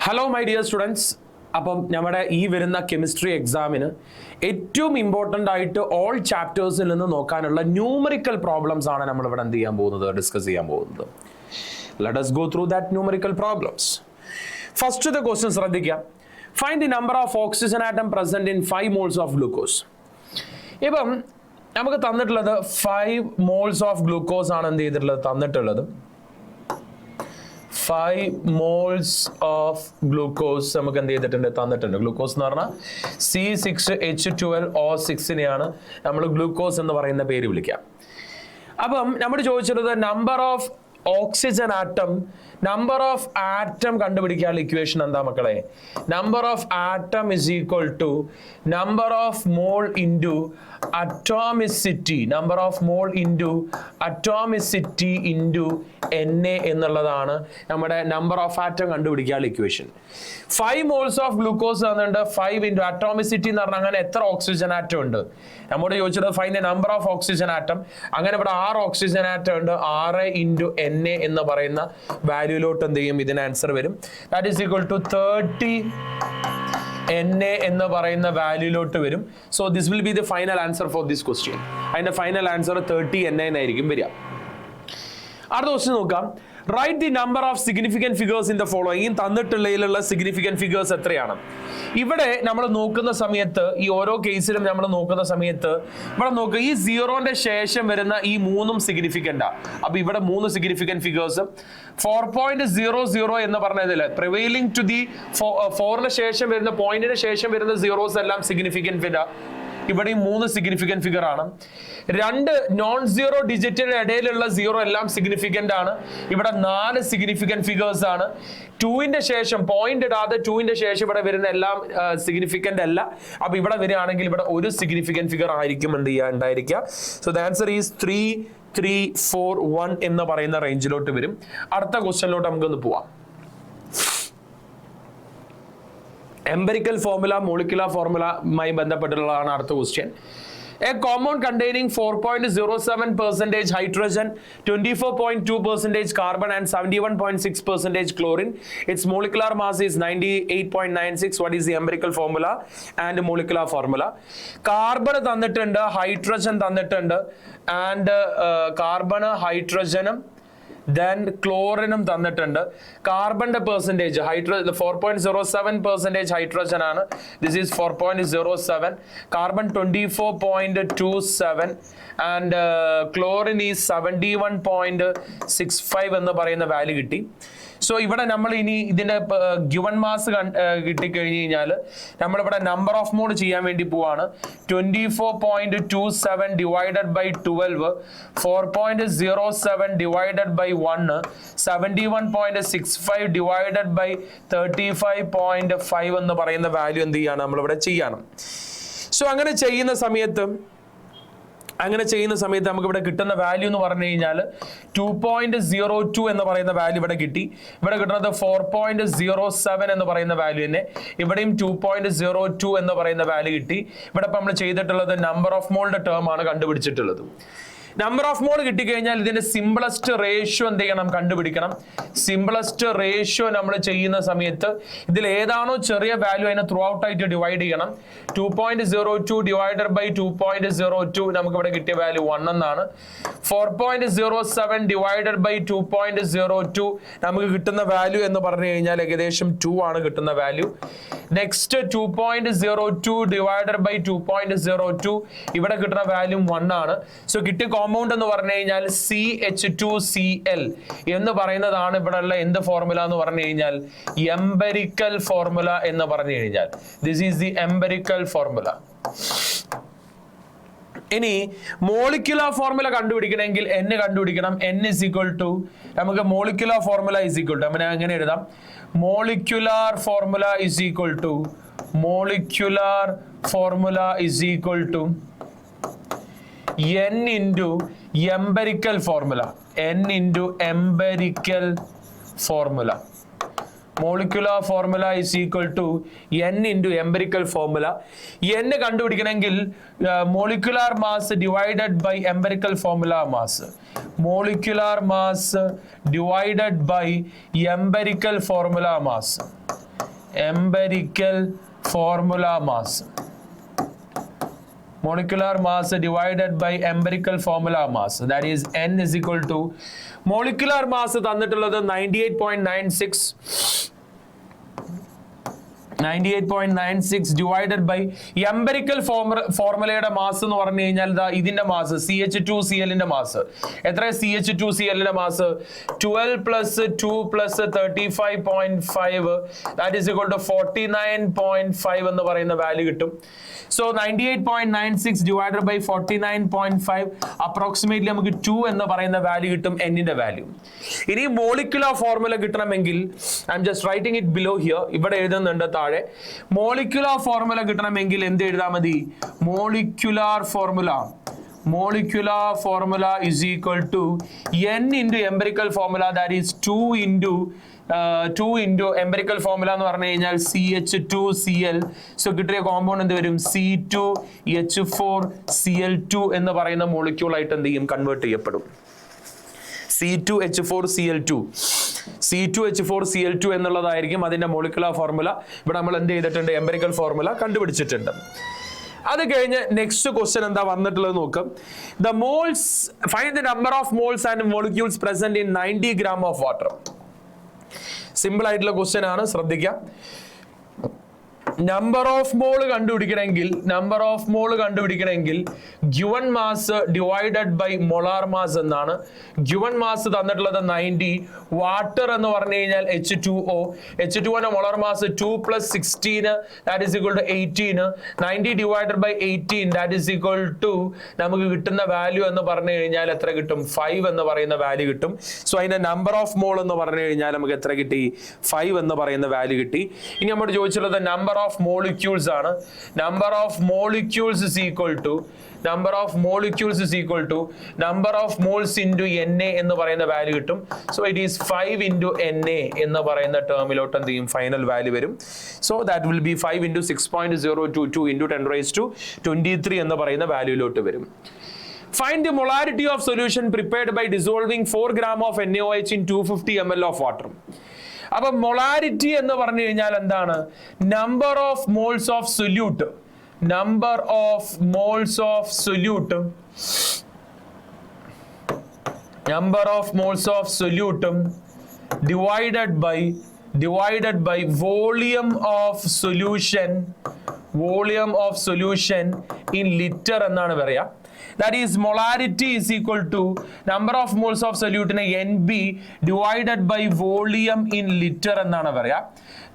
Hello my dear students. അപ്പം നമ്മുടെ ഈ വരുന്ന കെമിസ്ട്രി എക്സാമിന് ഏറ്റവും ഇമ്പോർട്ടൻ്റ് ആയിട്ട് ഓൾ ചാപ്റ്റേഴ്സിൽ നിന്ന് നോക്കാനുള്ള ന്യൂമറിക്കൽ പ്രോബ്ലംസ് ആണ് നമ്മൾ ഇവിടെ എന്ത് ചെയ്യാൻ പോകുന്നത്, ഡിസ്കസ് ചെയ്യാൻ പോകുന്നത്. Let us go through that numerical problems. ഫസ്റ്റത്തെ ക്വസ്റ്റ്യൻ ശ്രദ്ധിക്കാം. Find the number of oxygen atom present in 5 moles of glucose. ഇപ്പം നമുക്ക് തന്നിട്ടുള്ളത് 5 moles ഓഫ് ഗ്ലൂക്കോസ് ആണ് എന്ത് ചെയ്തിട്ടുള്ളത്, തന്നിട്ടുള്ളത് 5 moles ഓഫ് ഗ്ലൂക്കോസ് നമുക്ക് എന്ത് ചെയ്തിട്ടുണ്ട്, തന്നിട്ടുണ്ട്. ഗ്ലൂക്കോസ് എന്ന് പറഞ്ഞാൽ C6H12O6നെയാണ് നമ്മൾ ഗ്ലൂക്കോസ് എന്ന് പറയുന്ന പേര് വിളിക്കാം. അപ്പം നമ്മൾ ചോദിച്ചിട്ടുള്ളത് number of oxygen atom, number of atom കണ്ടുപിടിക്കാനുള്ള ഇക്വേഷൻ എന്താ മക്കളെ? Number of atom is equal to number of mole into atomicity, number of mole into atomicity into Na എന്നുള്ളതാണ് നമ്മുടെ നമ്പർ ഓഫ് ആറ്റം കണ്ടുപിടിക്കാനുള്ള ഇക്വേഷൻ. 5 moles ഓഫ് ഗ്ലൂക്കോസ് തന്നിട്ടുണ്ട്. 5 into atomicity എന്ന് പറഞ്ഞാൽ അങ്ങനെ എത്ര ഓക്സിജൻ ആറ്റം ഉണ്ട്? നമ്മോട് ചോദിച്ചത് find number of oxygen atom. അങ്ങനെ ഇവിടെ 6 ഓക്സിജൻ ആറ്റം ഉണ്ട്. 6 ഇൻറ്റു Na എന്ന് പറയുന്ന വാല്യൂലോട്ട് എന്ത് ചെയ്യും, ഇതിന് ആൻസർ വരും. That is equal to 30 Na എന്ന് പറയുന്ന വാല്യൂലോട്ട് വരും. So this will be the final answer for this question. അതിന്റെ ഫൈനൽ ആൻസർ 30 Na ആയിരിക്കും വരിക. അടുത്ത ക്വസ്റ്റ്യൻ നോക്കാം. Write the number of significant figures in the following. തന്നിട്ടുള്ളതിലുള്ള സിഗ്നിഫിക്കന്റ് ഫിഗേഴ്സ് എത്രയാണ്? ഇവിടെ നമ്മൾ നോക്കുന്ന സമയത്ത്, ഈ ഓരോ കേസിലും നമ്മൾ നോക്കുന്ന സമയത്ത് ഇവിടെ നോക്കുക, ഈ സീറോന്റെ ശേഷം വരുന്ന ഈ 3ഉം സിഗ്നിഫിക്കന്റാ. അപ്പൊ ഇവിടെ 3 സിഗ്നിഫിക്കന്റ് ഫിഗേഴ്സ്. 4.00 എന്ന് പറഞ്ഞതില് പ്രിവെയിലിംഗ് ടു ദി 4ന് ശേഷം വരുന്ന പോയിന്റിന് ശേഷം വരുന്ന സീറോസ് എല്ലാം സിഗ്നിഫിക്കന്റ് ഫിഗർ. ഇവിടെയും 3 സിഗ്നിഫിക്കന്റ് ഫിഗർ ആണ്. 2 നോൺ സീറോ ഡിജിറ്റിന് ഇടയിലുള്ള സീറോ എല്ലാം സിഗ്നിഫിക്കന്റ് ആണ്. ഇവിടെ 4 സിഗ്നിഫിക്കന്റ് ഫിഗേഴ്സ് ആണ്. 2ന്റെ ശേഷം പോയിന്റ് ഇടാതെ 2ന്റെ ശേഷം ഇവിടെ വരുന്ന എല്ലാം സിഗ്നിഫിക്കന്റ് അല്ല. അപ്പൊ ഇവിടെ വരികയാണെങ്കിൽ ഇവിടെ ഒരു സിഗ്നിഫിക്കന്റ് ഫിഗർ ആയിരിക്കും എന്ത് ചെയ്യുക, ഉണ്ടായിരിക്കുക. സോ ദ ആൻസർ ഈസ് 3, 3, 4, 1 എന്ന് പറയുന്ന റേഞ്ചിലോട്ട് വരും. അടുത്ത ക്വസ്റ്റ്യനിലോട്ട് നമുക്കൊന്ന് പോവാം. എംപെരിക്കൽ ഫോർമുല, മോളിക്കുലർ ഫോർമുലയുമായി ബന്ധപ്പെട്ടുള്ളതാണ് അടുത്ത question. A compound containing 4.07% hydrogen, 24.2% carbon and 71.6% chlorine. Its molecular mass is 98.96. What is the empirical formula and molecular formula? Carbon തന്നിട്ടുണ്ട്, hydrogen തന്നിട്ടുണ്ട്, and carbon, hydrogen, then chlorine തന്നിട്ടുണ്ട്. കാർബണിന്റെ പെർസെന്റേജ് 4.07% ഹൈഡ്രജൻ ആണ്. This is 4.07. Carbon 24.27 and chlorine is 71.65 എന്ന് പറയുന്ന value കിട്ടി. So ഇവിടെ നമ്മൾ ഇനി ഇതിന്റെ ഗിവൺ മാസ് കിട്ടിക്കഴിഞ്ഞ് കഴിഞ്ഞാൽ നമ്മളിവിടെ നമ്പർ ഓഫ് മോൾ ചെയ്യാൻ വേണ്ടി പോവാണ്. 24.27 divided by 12, 4.07 divided by 1, 71.65 divided by 35.5 എന്ന് പറയുന്ന വാല്യൂ എന്ത് ചെയ്യാണ്, നമ്മളിവിടെ ചെയ്യണം. സോ അങ്ങനെ ചെയ്യുന്ന സമയത്ത് നമുക്ക് ഇവിടെ കിട്ടുന്ന വാല്യൂ എന്ന് പറഞ്ഞു കഴിഞ്ഞാൽ 2.02 എന്ന് പറയുന്ന വാല്യൂ ഇവിടെ കിട്ടി. ഇവിടെ കിട്ടുന്നത് 4.07 എന്ന് പറയുന്ന വാല്യൂ തന്നെ. ഇവിടെയും 2.02 എന്ന് പറയുന്ന വാല്യൂ കിട്ടി. ഇവിടെ ഇപ്പം നമ്മൾ ചെയ്തിട്ടുള്ളത് നമ്പർ ഓഫ് മോളുടെ ടേം ആണ് കണ്ടുപിടിച്ചിട്ടുള്ളത്. നമ്പർ ഓഫ് മോൾ കിട്ടിക്കഴിഞ്ഞാൽ ഇതിന്റെ സിംപ്ലസ്റ്റ് റേഷ്യോ എന്ത് ചെയ്യണം, കണ്ടുപിടിക്കണം. സിംപ്ലസ്റ്റ് റേഷ്യോ നമ്മൾ ചെയ്യുന്ന സമയത്ത് ഇതിൽ ഏതാണോ ചെറിയ വാല്യൂ അതിനെ ത്രൂ ഔട്ട് ആയിട്ട് ഡിവൈഡ് ചെയ്യണം. 2.02 ഡിവൈഡഡ് ബൈ 2.02 നമുക്ക് ഇവിടെ കിട്ടിയ വാല്യൂ 1 എന്നാണ്. 4.07 ഡിവൈഡഡ് ബൈ 2.02 നമുക്ക് കിട്ടുന്ന വാല്യൂ എന്ന് പറഞ്ഞു കഴിഞ്ഞാൽ ഏകദേശം 2 ആണ് കിട്ടുന്ന വാല്യൂ. നെക്സ്റ്റ് 2.02 ഡിവൈഡഡ് ബൈ 2.02 ഇവിടെ കിട്ടുന്ന വാല്യൂ 1 ആണ്. സോ കിട്ടിയ കോമ്പൗണ്ട് എന്ന് പറഞ്ഞു കഴിഞ്ഞാൽ CH2Cl എന്ന് പറയുന്നതാണ് ഇവിടെ ഉള്ള എന്ത് ഫോർമുല എന്ന് പറഞ്ഞു കഴിഞ്ഞാൽ എംപെരിക്കൽ ഫോർമുല എന്ന് പറഞ്ഞു കഴിഞ്ഞാൽ this is the empirical formula. ഇനി മോളിക്കുലർ ഫോർമുല കണ്ടുപിടിക്കണമെങ്കിൽ N കണ്ടുപിടിക്കണം. N is equal to, നമുക്ക് molecular formula is equal to, അങ്ങനെ എഴുതാം. Molecular formula is equal to N into empirical formula. N into empirical formula. Molecular formula is equal to N into empirical formula. N കണ്ടുപിടിക്കണമെങ്കിൽ molecular mass divided by empirical formula mass. Molecular mass divided by empirical formula mass. empirical formula mass. Molecular mass divided by empirical formula mass, that is n is equal to molecular mass തന്നിട്ടുള്ളത് 98.96 divided by empirical ഫോർമുലയുടെ mass എന്ന് പറഞ്ഞു കഴിഞ്ഞാൽ ഇതിന്റെ mass CH2Cl ന്റെ mass എത്ര? CH2Cl ന്റെ mass 12 plus 2 plus 35.5 that is equal to 49.5 എന്ന് പറയുന്ന വാല്യൂ കിട്ടും. So 98.96 divided by 49.5 approximately നമുക്ക് 2 എന്ന് പറയുന്ന വാല്യൂ കിട്ടും, n ന്റെ വാല്യൂ. ഇനി മോളിക്യുലർ ഫോർമുല കിട്ടണമെങ്കിൽ I am just writing it below here, ഇവിടെ എഴുതുന്നുണ്ട് താഴെ. മോളിക്യുലർ ഫോർമുല കിട്ടണമെങ്കിൽ എന്ത് എഴുതാൻ മതി? Molecular formula is equal to n into empirical formula, that is 2 into empirical formula എന്ന് പറഞ്ഞു കഴിഞ്ഞാൽ CH2Cl. സോ കിട്ടിയ കോമ്പൗണ്ട് എന്ത് വരും? C2H4Cl2 എന്ന് പറയുന്ന മോളിക്യൂൾ ആയിട്ട് എന്ത് ചെയ്യും? കൺവേർട്ട് ചെയ്യപ്പെടും. C2H4Cl2 എന്നുള്ളതായിരിക്കും അതിന്റെ മോളിക്യുലർ ഫോർമുല. ഇവിടെ നമ്മൾ എന്ത് ചെയ്തിട്ടുണ്ട്? എംപിരിക്കൽ ഫോർമുല കണ്ടുപിടിച്ചിട്ടുണ്ട്. അത് കഴിഞ്ഞ് നെക്സ്റ്റ് ക്വസ്റ്റ്യൻ എന്താ വന്നിട്ടുള്ളത് നോക്കാം. Find the number of moles and molecules present in 90 gram of water. Simple ആയിട്ടുള്ള ക്വസ്റ്റ്യൻ ആണ്, ശ്രദ്ധിക്കാം. നമ്പർ ഓഫ് മോൾ കണ്ടുപിടിക്കണമെങ്കിൽ given mass divided by molar mass എന്നാണ്. ഗിവൺ മാസ് തന്നിട്ടുള്ളത് 90, വാട്ടർ എന്ന് പറഞ്ഞു കഴിഞ്ഞാൽ H2O. H2O molar mass 2 plus 16 that is equal to 18. 90 divided by 18 that is equal to നമുക്ക് കിട്ടുന്ന വാല്യൂ എന്ന് പറഞ്ഞു കഴിഞ്ഞാൽ എത്ര കിട്ടും? 5 എന്ന് പറയുന്ന വാല്യൂ കിട്ടും. സോ അതിന്റെ നമ്പർ ഓഫ് മോൾ എന്ന് പറഞ്ഞു കഴിഞ്ഞാൽ നമുക്ക് എത്ര കിട്ടി? 5 എന്ന് പറയുന്ന വാല്യൂ കിട്ടി. ഇനി നമ്മൾ ചോദിച്ചിട്ടുള്ളത് നമ്പർ ഓഫ് മോളിക്യൂൾസ് ആണ്. Number of molecules is equal to number of moles into Na എന്ന് പറയുന്ന വാല്യൂ കിട്ടും. So it is 5 into Na എന്ന് പറയുന്ന ടേമിലോട്ട് എന്ത് ചെയ്യും? ഫൈനൽ വാല്യൂ വരും. So that will be 5 into 6.022 into 10 raised to 23 എന്ന് പറയുന്ന വാല്യൂലോട്ട് വരും. Find the molarity of solution prepared by dissolving 4 gram of NaOH in 250 ml of water. അപ്പൊ മൊളാരിറ്റി എന്ന് പറഞ്ഞു കഴിഞ്ഞാൽ എന്താണ്? Number of moles of solute divided by volume of solution in liter എന്നാണ് പറയാ. That is molarity is equal to number of moles of solute in NB divided by volume in liter എന്നാണ് പറയാ.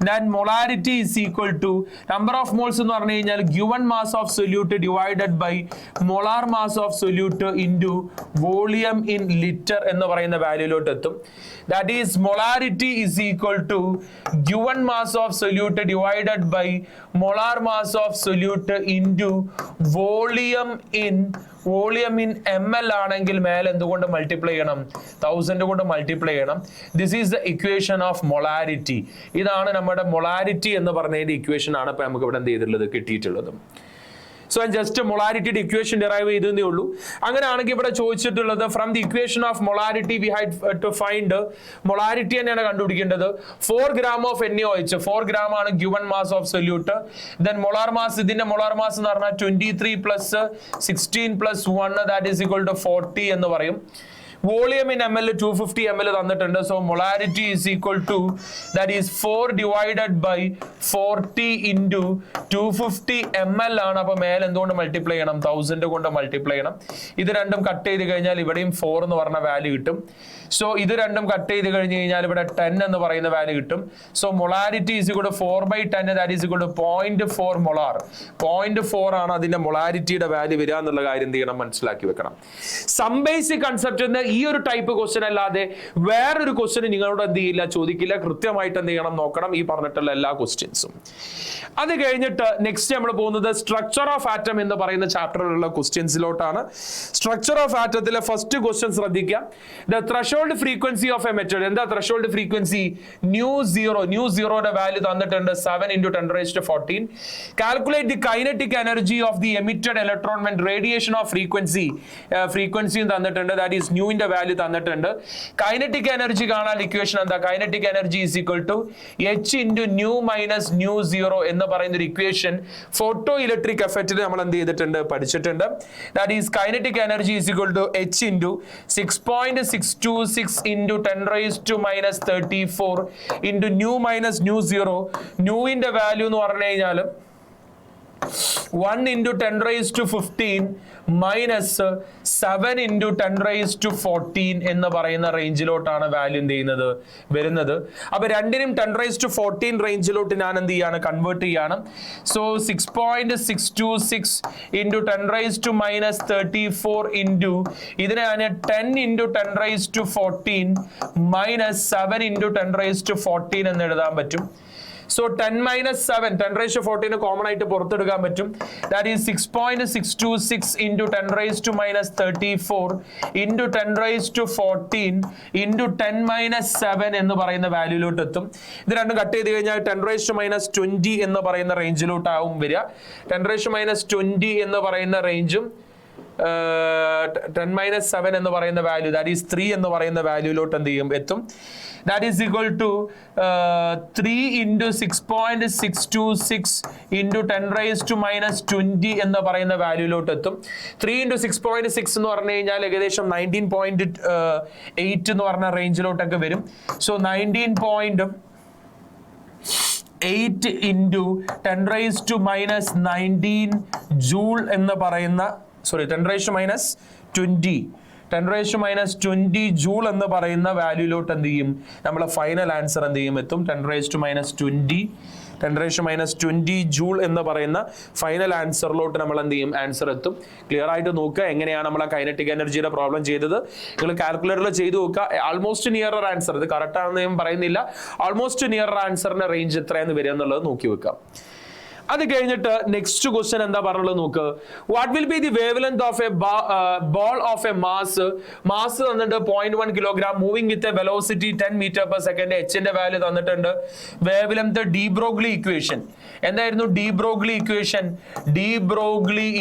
Then molarity is equal to number of moles എന്ന് പറഞ്ഞു കഴിഞ്ഞാൽ given mass of solute divided by molar mass of solute into volume in liter എന്ന് പറയുന്ന വാല്യൂലോട്ട് എത്തും. That is molarity is equal to given mass of solute divided by molar mass of solute into volume in ml ആണെങ്കിൽ മേലെ എന്തുകൊണ്ട് multiply ചെയ്യണം? 1000 കൊണ്ട് multiply ചെയ്യണം. This is the equation of molarity. ഇതാണ് നമ്മുടെ മൊളാരിറ്റി എന്ന് പറഞ്ഞതിന്റെ ഇക്വേഷൻ ആണ് ഇപ്പൊ നമുക്ക് ഇവിടെ എന്ത് ചെയ്തിട്ടുള്ളത്? കിട്ടിയിട്ടുള്ളത്. സോ ജസ്റ്റ് മൊളാരിറ്റിയുടെ ഇക്വേഷൻ ഡിറൈവ് ചെയ്തേ ഉള്ളൂ. അങ്ങനെയാണെങ്കിൽ ഇവിടെ ചോദിച്ചിട്ടുള്ളത് from the equation of molarity we had to find molarity തന്നെയാണ് കണ്ടുപിടിക്കേണ്ടത്. 4 gram ഓഫ് NaOH, 4 gram ആണ് given mass of solute. Then molar mass, ഇതിന്റെ മൊളാർ മാസ് എന്ന് പറഞ്ഞാൽ 23 plus 16 plus 1 that is equal to 40 എന്ന് പറയും. വോളിയം ഇൻ ml 250 ml തന്നിട്ടുണ്ട്. So molarity is equal to that is 4 divided by 40 into 250 ml ആണ്. അപ്പൊ മേലെ എന്തുകൊണ്ട് മൾട്ടിപ്ലൈ ചെയ്യണം? 1000 കൊണ്ട് മൾട്ടിപ്ലൈ ചെയ്യണം. ഇത് രണ്ടും കട്ട് ചെയ്ത് കഴിഞ്ഞാൽ ഇവിടെയും 4 എന്ന് പറഞ്ഞ വാല്യൂ കിട്ടും. സോ ഇത് രണ്ടും കട്ട് ചെയ്ത് കഴിഞ്ഞ് കഴിഞ്ഞാൽ ഇവിടെ 10 എന്ന് പറയുന്ന വാല്യൂ കിട്ടും. So molarity is equal to 4/10 that is equal to 0.4 molar. 0.4 ആണ് അതിന്റെ മൊളാരിറ്റിയുടെ വാല്യൂ വരിക എന്നുള്ള കാര്യം എന്ത് ചെയ്യണം? മനസ്സിലാക്കി വെക്കണം. സം ബേസിക് കൺസെപ്റ്റ് ഈ ഒരു ടൈപ്പ് ക്വസ്റ്റ്യൻ അല്ലാതെ വേറൊരു ക്വസ്റ്റ്യൻ നിങ്ങളോട് എന്ത് ചെയ്യില്ല, ചോദിക്കില്ല. കൃത്യമായിട്ട് എന്ത് ചെയ്യണം? നോക്കണം ഈ പറഞ്ഞിട്ടുള്ള എല്ലാ ക്വസ്റ്റ്യൻസും. അത് കഴിഞ്ഞിട്ട് നെക്സ്റ്റ് നമ്മൾ പോകുന്നത് സ്ട്രക്ചർ ഓഫ് ആറ്റം എന്ന് പറയുന്ന ചാപ്റ്ററിലുള്ള ക്വസ്റ്റ്യൻസിലോട്ടാണ്. സ്ട്രക്ചർ ഓഫ് ആറ്റത്തിലെ ഫസ്റ്റ് ക്വസ്റ്റ്യൻ ശ്രദ്ധിക്കാം. The threshold frequency of a metal. എന്താ ത്രെഷോൾഡ് ഫ്രീക്വൻസി? ന്യൂസിയുടെ വാല്യൂ തന്നിട്ടുണ്ട് 7 into 10 raised to 14. Calculate the kinetic energy of the emitted electron when radiation of frequency തന്നിട്ടുണ്ട്. ദാറ്റ് ഈസ് ന്യൂവിന്റെ ന്റെ വാല്യൂ തന്നിട്ടുണ്ട്. Kinetic energy കാണാൻ equation എന്താ? Kinetic energy is equal to H into nu minus nu zero എന്ന് പറയുന്ന ഒരു equation photo electric എഫക്റ്റിൽ നമ്മൾ എന്ത് ചെയ്തിട്ടുണ്ട്? പഠിച്ചിട്ടുണ്ട്. That is kinetic energy is equal to H into 6.626 into 10⁻³ into nu minus nu zero. ന്യൂവിന്റെ വാല്യൂ എന്ന് പറഞ്ഞു കഴിഞ്ഞാൽ 1 into 10⁻15 മൈനസ് 7 into 10⁻14 എന്ന് പറയുന്ന റേഞ്ചിലോട്ടാണ് വാല്യൂ എന്ത് ചെയ്യുന്നത്? വരുന്നത്. അപ്പൊ രണ്ടിനും 10⁻14 റേഞ്ചിലോട്ട് ഞാൻ എന്ത് ചെയ്യാണ്? കൺവേർട്ട് ചെയ്യാണ്. സോ 6.626 into 10⁻³ ഇൻറ്റു ഇതിനെ ഞാൻ 10 into 10⁻14 മൈനസ് 7 into 10⁻14 എന്ന് എഴുതാൻ പറ്റും. So 10 minus 7, 10⁻14 കോമൺ ആയിട്ട് പുറത്തെടുക്കാൻ പറ്റും. That is 6.626 into 10⁻³ into 10⁻14 into 10 minus 7 എന്ന് പറയുന്ന വാല്യൂലോട്ട് എത്തും. ഇത് രണ്ടും കട്ട് ചെയ്ത് കഴിഞ്ഞാൽ 10⁻20 എന്ന് പറയുന്ന റേഞ്ചിലോട്ടാവും വരിക. 10⁻20 എന്ന് പറയുന്ന റേഞ്ചും 10 minus 7 എന്ന് പറയുന്ന വാല്യൂ, ദാറ്റ് ഈസ് 3 എന്ന് പറയുന്ന വാല്യൂലോട്ട് എന്ത് ചെയ്യും? എത്തും. That is equal to 3 into 6.626 into 10⁻20 എന്ന് പറയുന്ന വാല്യൂലോട്ട് എത്തും. 3 into 6.6 എന്ന് പറഞ്ഞു കഴിഞ്ഞാൽ ഏകദേശം 19.8 എന്ന് പറഞ്ഞ റേഞ്ചിലോട്ടൊക്കെ വരും. സോ 19.8 into 10⁻⁻19 ജൂൾ എന്ന് പറയുന്ന 10⁻⁻20 ജൂൾ എന്ന് പറയുന്ന വാല്യൂലോട്ട് എന്ത് ചെയ്യും? നമ്മളെ ഫൈനൽ ആൻസർ എന്ത് ചെയ്യും? എത്തും. 10⁻20 ജൂൾ എന്ന് പറയുന്ന ഫൈനൽ ആൻസറിലോട്ട് നമ്മൾ എന്ത് ചെയ്യും? ആൻസർ എത്തും. ക്ലിയർ ആയിട്ട് നോക്കുക എങ്ങനെയാണ് നമ്മൾ ആ കൈനറ്റിക് എനർജിയുടെ പ്രോബ്ലം ചെയ്തത്. നിങ്ങൾ കാൽക്കുലേറ്ററിൽ ചെയ്ത് നോക്കുക. ആൾമോസ്റ്റ് നിയറർ ആൻസർ, ഇത് കറക്റ്റ് ആണെന്ന് ഞാൻ പറയുന്നില്ല, ആൾമോസ്റ്റ് നിയറർ ആൻസറിന്റെ റേഞ്ച് എത്രയെന്ന് വരിക എന്നുള്ളത് നോക്കി വെക്കാം. അത് കഴിഞ്ഞിട്ട് നെക്സ്റ്റ് ക്വസ്റ്റ്യൻ എന്താ പറഞ്ഞുള്ളത് നോക്ക്. What will be the wavelength of a ball of a mass തന്നിട്ട് 0.1 kilogram moving with a velocity 10 metre per second. എച്ചിന്റെ വാല്യൂ തന്നിട്ടുണ്ട്. Wavelength de Broglie equation എന്തായിരുന്നു? ഡി ബ്രോഗ്ലി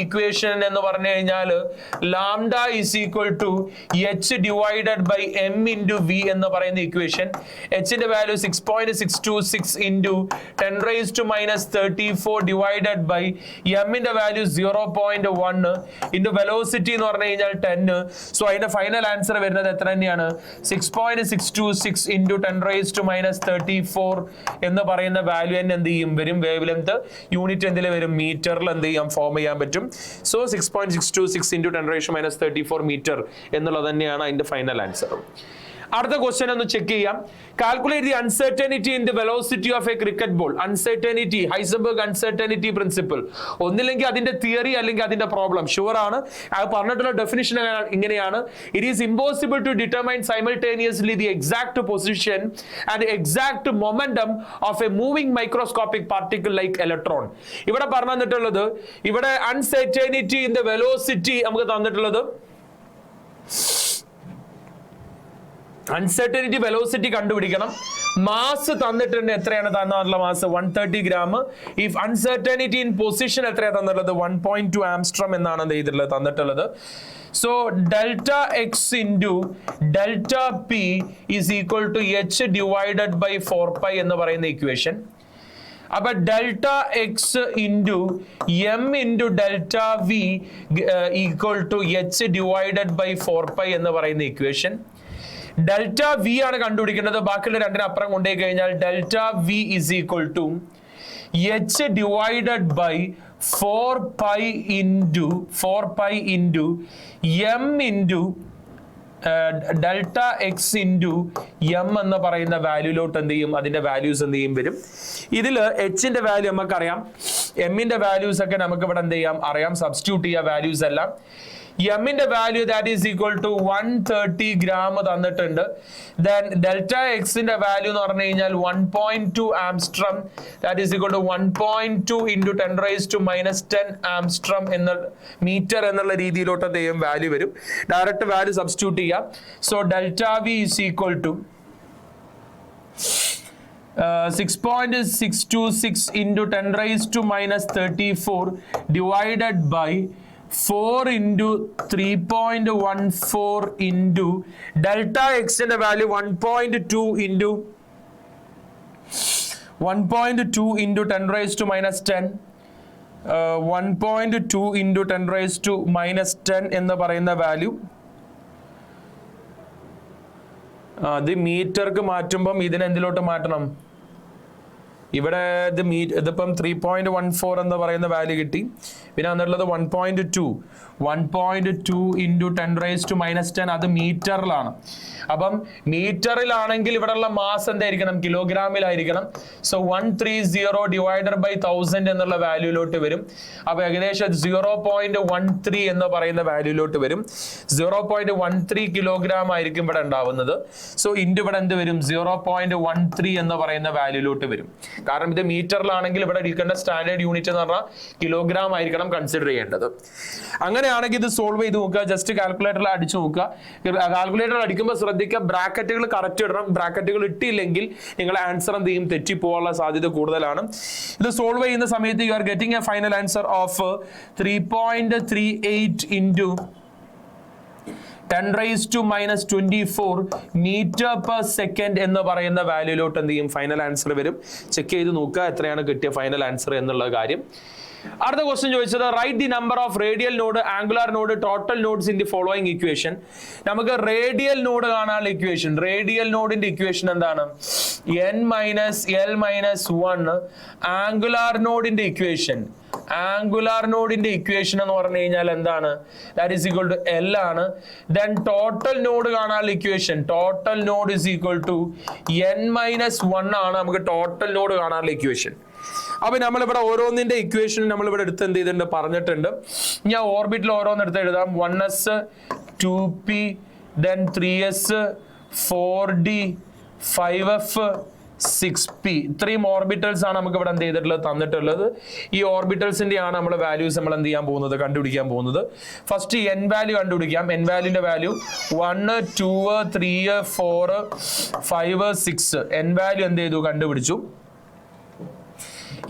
ഇക്വേഷൻ എന്ന് പറഞ്ഞു കഴിഞ്ഞാൽ lambda is equal to H divided by M into V എന്ന് പറയുന്ന equation. എച്ചിന്റെ value 6.626 into 10⁻³ divided by m ന്റെ വാല്യൂ 0.1 into velocity എന്ന് പറഞ്ഞു കഴിഞ്ഞാൽ 10. സോ അതിന്റെ ഫൈനൽ ആൻസർ വരുന്നത് എത്ര തന്നെയാണ്? 6.626 into 10⁻³ എന്ന് പറയുന്ന വാല്യൂ തന്നെ എന്ത് ചെയ്യും? വരും. വേവ് ലെങ്ത് യൂണിറ്റ് എന്തിൽ വരും? മീറ്ററിൽ എന്ത് ചെയ്യാം? ഫോം ചെയ്യാൻ പറ്റും. സോ 6.626 into 10⁻³ മീറ്റർ എന്നുള്ളത് തന്നെയാണ് അതിന്റെ ഫൈനൽ ആൻസർ. അടുത്ത ക്വസ്റ്റ്യൻ ഒന്ന് ചെക്ക് ചെയ്യാം. Calculate the uncertainty in the velocity of A cricket ball. Uncertainty, Heisenberg uncertainty principle. ഒന്നില്ലെങ്കിൽ അതിന്റെ തിയറി അല്ലെങ്കിൽ അതിന്റെ പ്രോബ്ലം. ഷുവർ ആണ്. അത് പറഞ്ഞിട്ടുള്ള ഡെഫിനിഷൻ ഇങ്ങനെയാണ്: it is impossible to determine simultaneously the exact position and exact momentum of a moving microscopic particle like electron. ഇവിടെ പറഞ്ഞിട്ടുള്ളത്, ഇവിടെ അൺസർട്ടനിറ്റി ഇൻ ദി വെലോസിറ്റി നമുക്ക് തന്നിട്ടുള്ളത്, അൺസർട്ടനിറ്റി വെലോസിറ്റി കണ്ടുപിടിക്കണം. മാസ് തന്നിട്ടുണ്ട്. എത്രയാണ് തന്നിട്ടുള്ള mass? 130 gram. If uncertainty in position എത്രയാണ് തന്നിട്ടുള്ളത്? 1.2 ആംസ്ട്രം എന്നാണ് എന്ത് ചെയ്തിട്ടുള്ളത്? തന്നിട്ടുള്ളത്. So delta X into delta P is equal to H divided by 4π എന്ന് പറയുന്ന ഇക്വേഷൻ. അപ്പൊ delta X into M into delta V equal to H divided by 4π എന്ന് പറയുന്ന ഇക്വേഷൻ. ഡെൽറ്റ വി ആണ് കണ്ടുപിടിക്കേണ്ടത്. ബാക്കിയുള്ള രണ്ടിനപ്പുറം കൊണ്ടുപോയി കഴിഞ്ഞാൽ delta v is equal to H divided by 4π into M into delta X into m എന്ന് പറയുന്ന വാല്യൂലോട്ട് എന്ത് ചെയ്യും? അതിന്റെ വാല്യൂസ് എന്ത് ചെയ്യും? വരും. ഇതിൽ എച്ചിന്റെ വാല്യൂ നമുക്കറിയാം, എമ്മിന്റെ വാല്യൂസ് ഒക്കെ നമുക്ക് ഇവിടെ എന്ത് ചെയ്യാം? അറിയാം. സബ്സ്റ്റിറ്റ്യൂട്ട് ചെയ്യുക വാല്യൂസ് എല്ലാം. എമ്മിന്റെ value that is equal to 130 gram തന്നിട്ടുണ്ട്. ദെൻ ഡെൽറ്റ എക്സിന്റെ വാല്യൂ എന്ന് പറഞ്ഞു കഴിഞ്ഞാൽ 1.2 angstrom, that is equal to 1.2 into 10⁻⁻10 angstrom എന്ന മീറ്റർ എന്നുള്ള രീതിയിലോട്ട് എന്തെയും വാല്യൂ വരും. ഡയറക്റ്റ് വാല്യൂ സബ്സ്റ്റിറ്റ്യൂട്ട് ചെയ്യാം. So delta v is equal to 6.626 into 10⁻34 divided by 4 into 3.14 into delta x ന്റെ value 1.2 into 10 raised to minus 10 1.2 into 10 raised to minus 10 എന്ന് പറയുന്ന value അത് മീറ്റർക്ക് മാറ്റുമ്പം ഇതിനെന്തിലോട്ട് മാറ്റണം ഇവിടെ ഇതിപ്പം 3.14 എന്ന് പറയുന്ന വാല്യൂ കിട്ടി പിന്നെ വന്നിട്ടുള്ളത് 1.2 into 10 raised to minus 10 അത് മീറ്ററിലാണ് അപ്പം മീറ്ററിലാണെങ്കിൽ ഇവിടെയുള്ള മാസ് എന്തായിരിക്കണം കിലോഗ്രാമിലായിരിക്കണം സോ 130 divided by 1000 എന്നുള്ള വാല്യൂലോട്ട് വരും അപ്പോൾ ഏകദേശം 0.13 എന്ന് പറയുന്ന വാല്യൂലോട്ട് വരും 0.13 കിലോഗ്രാം ആയിരിക്കും ഇവിടെ ഉണ്ടാവുന്നത് സോ ഇൻറ്റു ഇവിടെ എന്ത് വരും 0.13 എന്ന് പറയുന്ന വാല്യൂലോട്ട് വരും കാരണം ഇത് മീറ്ററിലാണെങ്കിൽ ഇവിടെ എടുക്കേണ്ട സ്റ്റാൻഡേർഡ് യൂണിറ്റ് എന്ന് പറഞ്ഞാൽ കിലോഗ്രാം ആയിരിക്കണം കൺസിഡർ ചെയ്യേണ്ടത് അങ്ങനെയാണെങ്കിൽ ഇത് സോൾവ് ചെയ്ത് നോക്കുക ജസ്റ്റ് കാൽക്കുലേറ്ററിൽ അടിച്ചു നോക്കുക കാൽക്കുലേറ്ററിൽ അടിക്കുമ്പോൾ ശ്രദ്ധിക്കുക ബ്രാക്കറ്റുകൾ കറക്റ്റ് ഇടണം ബ്രാക്കറ്റുകൾ ഇട്ടില്ലെങ്കിൽ നിങ്ങളുടെ ആൻസർ എന്ത് ചെയ്യും തെറ്റിപ്പോകാനുള്ള സാധ്യത കൂടുതലാണ് ഇത് സോൾവ് ചെയ്യുന്ന സമയത്ത് U are getting A final answer of 3.38 into 10 raised to minus 24 meter per second എന്ന് പറയുന്ന വാല്യൂലോട്ട് എന്ത് ചെയ്യും ഫൈനൽ ആൻസർ വരും ചെക്ക് ചെയ്ത് നോക്കുക എത്രയാണ് കിട്ടിയ ഫൈനൽ ആൻസർ എന്നുള്ള കാര്യം അടുത്ത ക്വസ്റ്റ്യൻ ചോദിച്ചത് write the number of radial node angular node total nodes in the following equation നമുക്ക് റേഡിയൽ നോഡ് കാണാനുള്ള ഇക്വേഷൻ റേഡിയൽ നോഡിന്റെ ഇക്വേഷൻ എന്താണ് n minus l minus 1 angular നോഡിന്റെ ഇക്വേഷൻ എന്ന് പറഞ്ഞു കഴിഞ്ഞാൽ എന്താണ് that is equal to l ആണ് ദെൻ ടോട്ടൽ നോഡ് കാണാനുള്ള equation total node is equal to n minus 1 ആണ് നമുക്ക് ടോട്ടൽ നോഡ് കാണാനുള്ള ഇക്വേഷൻ അപ്പൊ നമ്മളിവിടെ ഓരോന്നിന്റെ ഇക്വേഷൻ നമ്മളിവിടെ എടുത്ത് എന്ത് ചെയ്തിട്ടുണ്ട് പറഞ്ഞിട്ടുണ്ട് ഞാൻ ഓർബിറ്റിൽ ഓരോന്ന് എടുത്ത് എഴുതാം 1s 2p then 3s 4d 5f 6p ഇത്രയും ഓർബിറ്റൽസ് ആണ് നമുക്ക് ഇവിടെ എന്ത് ചെയ്തിട്ടുള്ളത് തന്നിട്ടുള്ളത് ഈ ഓർബിറ്റൽസിന്റെ ആണ് നമ്മൾ വാല്യൂസ് നമ്മൾ എന്ത് ചെയ്യാൻ പോകുന്നത് കണ്ടുപിടിക്കാൻ പോകുന്നത് ഫസ്റ്റ് n വാല്യൂ കണ്ടുപിടിക്കാം n വാല്യൂന്റെ വാല്യൂ 1 2 3 4 5 6 n വാല്യൂ എന്ത് ചെയ്തു കണ്ടുപിടിച്ചു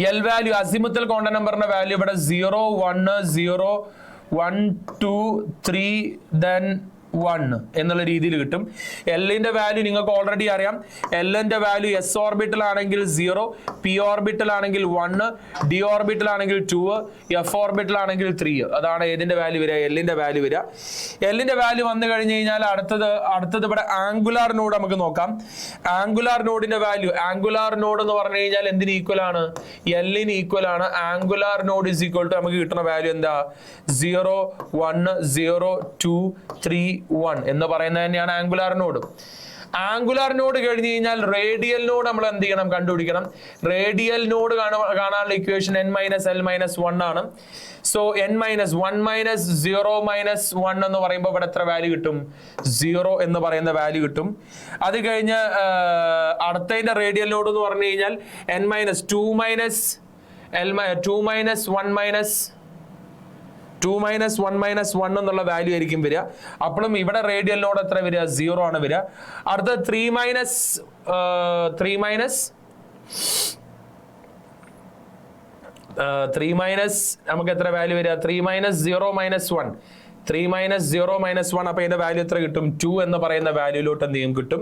L value azimuthal quantum number na value but 0 1 0 1 2 3 then 1 എന്നുള്ള രീതിയിൽ കിട്ടും എല്ലിന്റെ വാല്യൂ നിങ്ങൾക്ക് ഓൾറെഡി അറിയാം എല്ലിന്റെ വാല്യൂ എസ് ഓർബിറ്റൽ ആണെങ്കിൽ 0 പി ഓർബിറ്റൽ ആണെങ്കിൽ 1 ഡി ഓർബിറ്റൽ ആണെങ്കിൽ 2 എഫ് ഓർബിറ്റൽ ആണെങ്കിൽ 3 അതാണ് ഏതിന്റെ വാല്യൂ വരിക എല്ലിന്റെ വാല്യൂ വരിക എല്ലിന്റെ വാല്യൂ വന്നു കഴിഞ്ഞു കഴിഞ്ഞാൽ അടുത്തത് ഇവിടെ ആംഗുലാർ നോഡ് നമുക്ക് നോക്കാം ആംഗുലാർ നോഡിന്റെ വാല്യൂ ആംഗുലാർ നോഡ് എന്ന് പറഞ്ഞു കഴിഞ്ഞാൽ എന്തിന് ഈക്വൽ ആണ് എല്ലിന് ഈക്വൽ ആണ് angular node is equal to നമുക്ക് കിട്ടുന്ന വാല്യൂ എന്താ 0 1 0 2 3 1 എന്ന് പറയുന്നത് തന്നെയാണ് ആംഗുലാർ നോഡ് ആംഗുലാർ നോഡ് കഴിഞ്ഞു കഴിഞ്ഞാൽ റേഡിയൽ നോഡ് നമ്മൾ എന്ത് ചെയ്യണം കണ്ടുപിടിക്കണം റേഡിയൽ നോഡ് കാണാനുള്ള equation n minus l minus 1 ആണ് so n minus 1 minus 0 minus 1 എന്ന് പറയുമ്പോൾ ഇവിടെ എത്ര വാല്യൂ കിട്ടും 0 എന്ന് പറയുന്ന വാല്യൂ കിട്ടും അത് കഴിഞ്ഞ് അടുത്തതിന്റെ റേഡിയൽ നോഡ് എന്ന് പറഞ്ഞു കഴിഞ്ഞാൽ n minus 2 minus L 2 minus 1 minus 2 minus 1 minus 1 എന്നുള്ള വാല്യൂ ആയിരിക്കും വരിക അപ്പോഴും ഇവിടെ റേഡിയൽ നോഡ് എത്ര വരിക 0 ആണ് വരിക അടുത്ത 3 മൈനസ് നമുക്ക് എത്ര വാല്യൂ വരിക 3 മൈനസ് 0 മൈനസ് 1 3 മൈനസ് 0 മൈനസ് 1 അപ്പൊ ഇതിന്റെ വാല്യൂ എത്ര കിട്ടും 2 എന്ന് പറയുന്ന വാല്യൂലോട്ട് എന്ത് ചെയ്യും കിട്ടും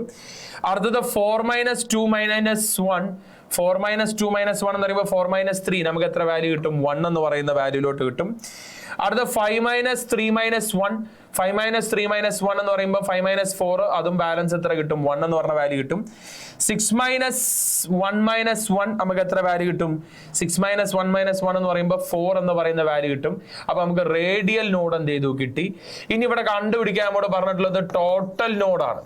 അടുത്തത് 4 മൈനസ് 2 മൈനസ് 1 4 മൈനസ് 2 മൈനസ് 1 എന്ന് പറയുമ്പോൾ 4 മൈനസ് 3 നമുക്ക് എത്ര വാല്യൂ കിട്ടും 1 എന്ന് പറയുന്ന വാല്യൂലോട്ട് കിട്ടും അടുത്ത 5 മൈനസ് 3 മൈനസ് 1 5 മൈനസ് 3 മൈനസ് 1 എന്ന് പറയുമ്പോൾ 5 മൈനസ് 4 അതും ബാലൻസ് എത്ര കിട്ടും 1 എന്ന് പറഞ്ഞ വാല്യൂ കിട്ടും 6 മൈനസ് 1 മൈനസ് 1 നമുക്ക് എത്ര വാല്യൂ കിട്ടും 6 മൈനസ് 1 മൈനസ് 1 എന്ന് പറയുമ്പോൾ 4 എന്ന് പറയുന്ന വാല്യൂ കിട്ടും അപ്പൊ നമുക്ക് റേഡിയൽ നോഡ് എന്ത് ചെയ്തു കിട്ടി ഇനി ഇവിടെ കണ്ടുപിടിക്കാൻ നമ്മോട് പറഞ്ഞിട്ടുള്ളത് ടോട്ടൽ നോഡാണ്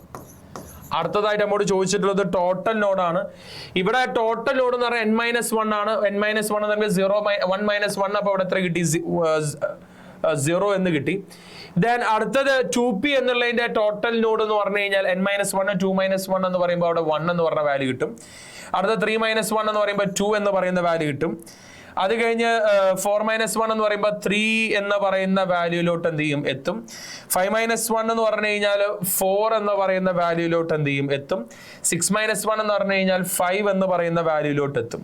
അടുത്തതായിട്ട് നമ്മോട് ചോദിച്ചിട്ടുള്ളത് ടോട്ടൽ നോഡാണ് ഇവിടെ ടോട്ടൽ നോഡ് എന്ന് പറഞ്ഞാൽ n മൈനസ് 1 ആണ് n മൈനസ് 1 എന്ന് പറയുമ്പോൾ 1 മൈനസ് 1 അപ്പൊ ഇവിടെ എത്ര കിട്ടി 0 എന്ന് കിട്ടി ദെൻ അടുത്തത് 2p എന്നുള്ളതിന്റെ ടോട്ടൽ നോഡ് എന്ന് പറഞ്ഞു കഴിഞ്ഞാൽ n മൈനസ് 1 2 മൈനസ് 1 എന്ന് പറയുമ്പോൾ അവിടെ 1 എന്ന് പറഞ്ഞ വാല്യൂ കിട്ടും അടുത്ത 3 മൈനസ് 1 എന്ന് പറയുമ്പോൾ 2 എന്ന് പറയുന്ന വാല്യൂ കിട്ടും അത് കഴിഞ്ഞ് 4 മൈനസ് 1 എന്ന് പറയുമ്പോൾ 3 എന്ന് പറയുന്ന വാല്യൂലോട്ട് എന്ത് ചെയ്യും എത്തും 5 മൈനസ് 1 എന്ന് പറഞ്ഞു കഴിഞ്ഞാൽ 4 എന്ന് പറയുന്ന വാല്യൂലോട്ട് എന്ത് ചെയ്യും എത്തും 6 മൈനസ് 1 എന്ന് പറഞ്ഞു കഴിഞ്ഞാൽ 5 എന്ന് പറയുന്ന വാല്യൂലോട്ട് എത്തും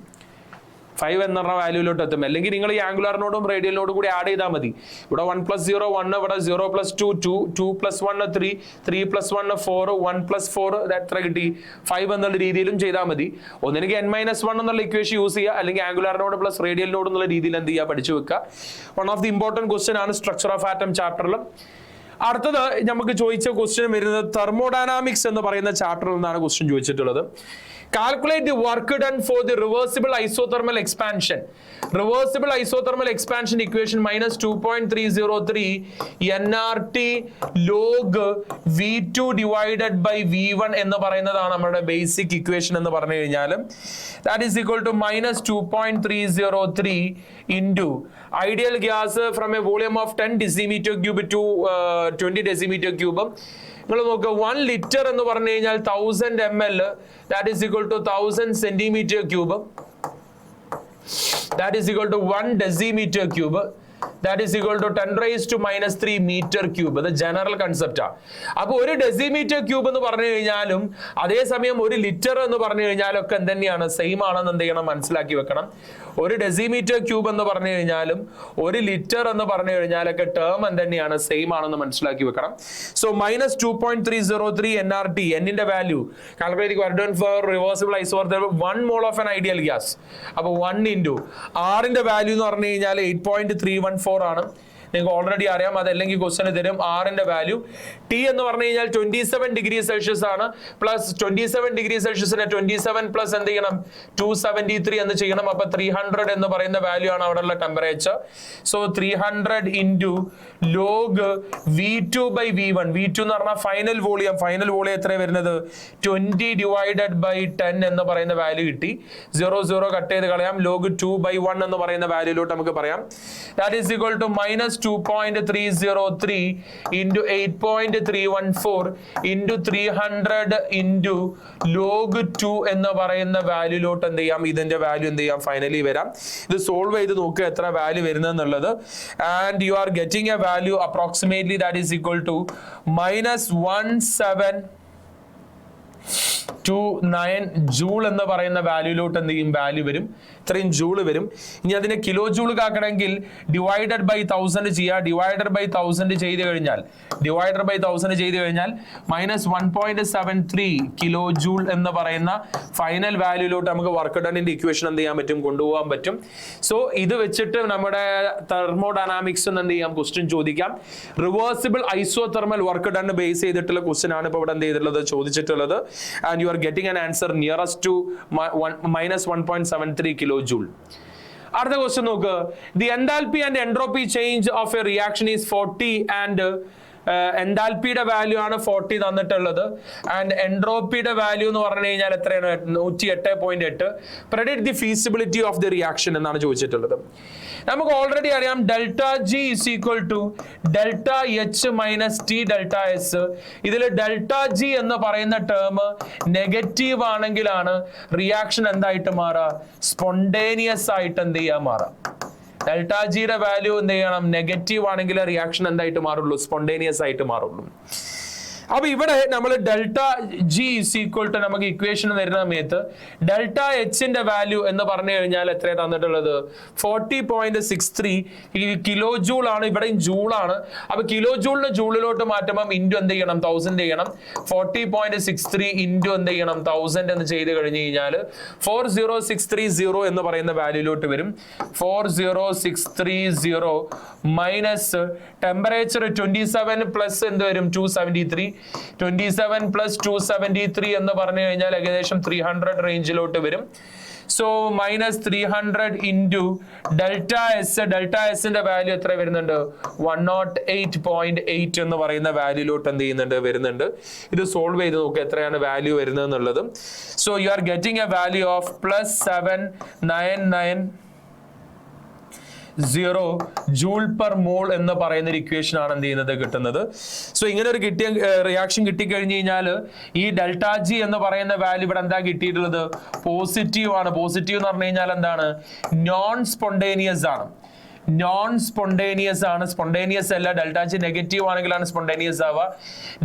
5 എന്ന വാല്യൂലോട്ട് എത്തും. അല്ലെങ്കിൽ നിങ്ങൾ ഈ ആംഗുലാറിനോടും റേഡിയലിനോടും കൂടി ആഡ് ചെയ്താൽ മതി. ഇവിടെ 1 + 0 1, ഇവിടെ 0 + 2 2, 2 + 1 3, 3 + 1 4, 1 + 4 എത്ര കിട്ടി 5 എന്നുള്ള രീതിയിലും ചെയ്താൽ മതി. ഒന്നെങ്കിൽ n-1 എന്നുള്ള ഇക്വേഷൻ യൂസ് ചെയ്യുക, അല്ലെങ്കിൽ ആംഗുലാറിനോട് പ്ലസ് റേഡിയലിനോട് എന്നുള്ള രീതിയിൽ എന്ത് ചെയ്യുക, പഠിച്ചു വെക്കുക. One of the important question ആണ് സ്ട്രക്ചർ ഓഫ് ആറ്റം ചാപ്റ്ററിലും. അടുത്തത് നമുക്ക് ചോദിച്ച ക്വസ്റ്റ്യൻ വരുന്നത് തെർമോഡൈനാമിക്സ് എന്ന് പറയുന്ന ചാപ്റ്ററിൽ നിന്നാണ് ക്വസ്റ്റ്യൻ ചോദിച്ചിട്ടുള്ളത്. Calculate the work done for the reversible isothermal expansion. Reversible isothermal expansion equation minus 2.303 nRT log V2 divided by V1 എന്ന് പറയുന്നതാണ് നമ്മുടെ ബേസിക് ഇക്വേഷൻ എന്ന് പറഞ്ഞു കഴിഞ്ഞാൽ that is equal to minus 2.303 into ideal gas from a volume of 10 decimeter cube to 20 decimeter cube. നിങ്ങൾ നോക്കുക 1 litre എന്ന് പറഞ്ഞു കഴിഞ്ഞാൽ 1000 ml, that is equal to 1000 centimeter cube, that is equal to 1 decimeter cube, that is equal to 10⁻³ meter cube. അത് general കൺസെപ്റ്റാ. അപ്പൊ ഒരു decimetre cube എന്ന് പറഞ്ഞു കഴിഞ്ഞാലും അതേസമയം ഒരു ലിറ്റർ എന്ന് പറഞ്ഞു കഴിഞ്ഞാലും ഒക്കെ എന്തെന്നെയാണ്, സെയിം ആണെന്ന് എന്ത് ചെയ്യണം, മനസ്സിലാക്കി വെക്കണം. ഒരു ഡെസിമീറ്റർ ക്യൂബ് എന്ന് പറഞ്ഞു കഴിഞ്ഞാലും ഒരു ലിറ്റർ എന്ന് പറഞ്ഞു കഴിഞ്ഞാലൊക്കെ ടേം എന്തെന്നെയാണ്, സെയിം ആണെന്ന് മനസ്സിലാക്കി വെക്കണം. സോ minus 2.303 nRT, എന്നിന്റെ value calculate work done for reversible isothermal 1 mole of an ideal gas. അപ്പൊ 1 into ആറിന്റെ വാല്യൂ എന്ന് പറഞ്ഞു കഴിഞ്ഞാൽ 8.314 ആണ്. നിങ്ങൾക്ക് ഓൾറെഡി അറിയാം, അതല്ലെങ്കിൽ ക്വസ്റ്റ്യൻ തരും. ആറിന്റെ വാല്യൂ ടി എന്ന് പറഞ്ഞു കഴിഞ്ഞാൽ 27 ഡിഗ്രി സെൽഷ്യസ് ആണ്. പ്ലസ് 27 ഡിഗ്രി സെൽഷ്യസിനെ 27 പ്ലസ് എന്ത് ചെയ്യണം, 273 എന്ന് ചെയ്യണം. അപ്പൊ 300 എന്ന് പറയുന്ന വാല്യൂ ആണ് അവിടെയുള്ള temperature. So 300 into log V2 by V1. V2 എന്ന് പറഞ്ഞാൽ ഫൈനൽ വോളിയം. ഫൈനൽ വോളിയം എത്ര വരുന്നത്, 20 divided by 10 എന്ന് പറയുന്ന വാല്യൂ കിട്ടി. 0 കട്ട് ചെയ്ത് കളയാം. ലോഗ് 2/1 എന്ന് പറയുന്ന വാല്യൂലോട്ട് നമുക്ക് പറയാം. That is equal to minus 2.303 into 8.314 into 300 into log 2 എന്ന് പറയുന്ന വാല്യൂലോട്ട് എന്ത് ചെയ്യാം, ഇതിന്റെ വാല്യൂ എന്ത് ചെയ്യാം, ഫൈനലി വരാം. ഇത് സോൾവ് ചെയ്ത് നോക്കുക എത്ര വാല്യൂ വരുന്നെന്നുള്ളത്. And you are getting a value approximately that is equal to minus 1729 joule എന്ന് പറയുന്ന വാല്യൂലോട്ട് എന്ത് ചെയ്യും, വാല്യൂ വരും. ഇത്രയും ജൂള് വരും. ഇനി അതിനെ കിലോ ജൂൾ ആക്കണമെങ്കിൽ ഡിവൈഡഡ് ബൈ 1000 ചെയ്യുക. ഡിവൈഡഡ് ബൈ 1000 ചെയ്ത് കഴിഞ്ഞാൽ minus 1.73 കിലോ ജൂൾ എന്ന് പറയുന്ന ഫൈനൽ വാല്യൂലോട്ട് നമുക്ക് വർക്ക് ഡണിന്റെ ഇക്വേഷൻ എന്ത് ചെയ്യാൻ പറ്റും, കൊണ്ടുപോകാൻ പറ്റും. സോ ഇത് വെച്ചിട്ട് നമ്മുടെ തെർമോഡൈനാമിക്സ് എന്ത് ചെയ്യാം, ക്വസ്റ്റ്യൻ ചോദിക്കാം. Reversible isothermal work done base ചെയ്തിട്ടുള്ള ക്വസ്റ്റ്യൻ ആണ് ഇപ്പോൾ ഇവിടെ എന്ത് ചെയ്തിട്ടുള്ളത്, ചോദിച്ചിട്ടുള്ളത്. And you are getting an answer nearest to minus 1.73 kilo joule. അടുത്ത ക്വസ്റ്റ്യൻ നോക്ക്. The enthalpy and entropy change of a reaction is 40 and എൻതാൽപിയുടെ വാല്യൂ ആണ് 40 തന്നിട്ടുള്ളത്. ആൻഡ് എൻട്രോപ്പിയുടെ വാല്യൂ എന്ന് പറഞ്ഞു കഴിഞ്ഞാൽ എത്രയാണ്, 108.8. Predict the feasibility of the reaction എന്നാണ് ചോദിച്ചിട്ടുള്ളത്. നമുക്ക് ഓൾറെഡി അറിയാം delta G is equal to delta H minus T delta S. ഇതിൽ ഡെൽറ്റ ജി എന്ന് പറയുന്ന ടേം നെഗറ്റീവ് ആണെങ്കിലാണ് റിയാക്ഷൻ എന്തായിട്ട് മാറുക, സ്പോണ്ടേനിയസ് ആയിട്ട് എന്ത് ചെയ്യാൻ മാറാം. ഡെൽറ്റ ജിയുടെ വാല്യൂ എന്ത് ചെയ്യണം, നെഗറ്റീവ് ആണെങ്കിൽ റിയാക്ഷൻ എന്തായിട്ട് മാറുള്ളൂ, സ്പോണ്ടേനിയസ് ആയിട്ട് മാറുള്ളൂ. അപ്പൊ ഇവിടെ നമ്മൾ delta G is equal to നമുക്ക് ഇക്വേഷൻ വരുന്ന സമയത്ത് ഡെൽറ്റ എച്ചിന്റെ വാല്യൂ എന്ന് പറഞ്ഞു കഴിഞ്ഞാൽ എത്ര തന്നിട്ടുള്ളത്, 40.63 കിലോ ജൂൾ ആണ്. ഇവിടെയും ജൂൾ ആണ്. അപ്പൊ കിലോ ജൂളിന് ജൂളിലോട്ട് മാറ്റുമ്പോൾ ഇൻറ്റു എന്ത് ചെയ്യണം, 1000 ചെയ്യണം. 40.63 ഇൻറ്റു എന്ത് ചെയ്യണം, 1000 എന്ന് ചെയ്ത് കഴിഞ്ഞ് കഴിഞ്ഞാൽ 40630 എന്ന് പറയുന്ന വാല്യൂലോട്ട് വരും. 40630 മൈനസ് ടെമ്പറേച്ചർ 27 പ്ലസ് എന്ത് വരും, 273. 27 പ്ലസ് 273 എന്ന് പറഞ്ഞു കഴിഞ്ഞാൽ ഏകദേശം 300 റേഞ്ചിലോട്ട് വരും. So minus 300 into delta S. Delta എസിന്റെ വാല്യൂ എത്ര വരുന്നുണ്ട്, 108.8 എന്ന് പറയുന്ന വാല്യൂലോട്ട് എന്ത് ചെയ്യുന്നുണ്ട്, വരുന്നുണ്ട്. ഇത് സോൾവ് ചെയ്ത് നോക്കുക എത്രയാണ് വാല്യൂ വരുന്നത് എന്നുള്ളത്. So you are getting a value of +799 0 joule per mole എന്ന് പറയുന്ന ഒരു ഇക്വേഷൻ ആണ് എന്ത് ചെയ്യുന്നത്, കിട്ടുന്നത്. സോ ഇങ്ങനെ ഒരു റിയാക്ഷൻ കിട്ടിക്കഴിഞ്ഞ് കഴിഞ്ഞാൽ ഈ ഡെൽറ്റ ജി എന്ന് പറയുന്ന വാല്യൂ ഇവിടെ എന്താ കിട്ടിയിട്ടുള്ളത്, പോസിറ്റീവ് ആണ്. പോസിറ്റീവ് എന്ന് പറഞ്ഞു കഴിഞ്ഞാൽ എന്താണ്, നോൺ സ്പോണ്ടേനിയസ് ആണ്. നോൺ സ്പോണ്ടേനിയസ് ആണ്, സ്പോണ്ടേനിയസ് അല്ല. ഡെൽറ്റ ജി നെഗറ്റീവ് ആണെങ്കിലാണ് സ്പോണ്ടേനിയസ് ആവുക.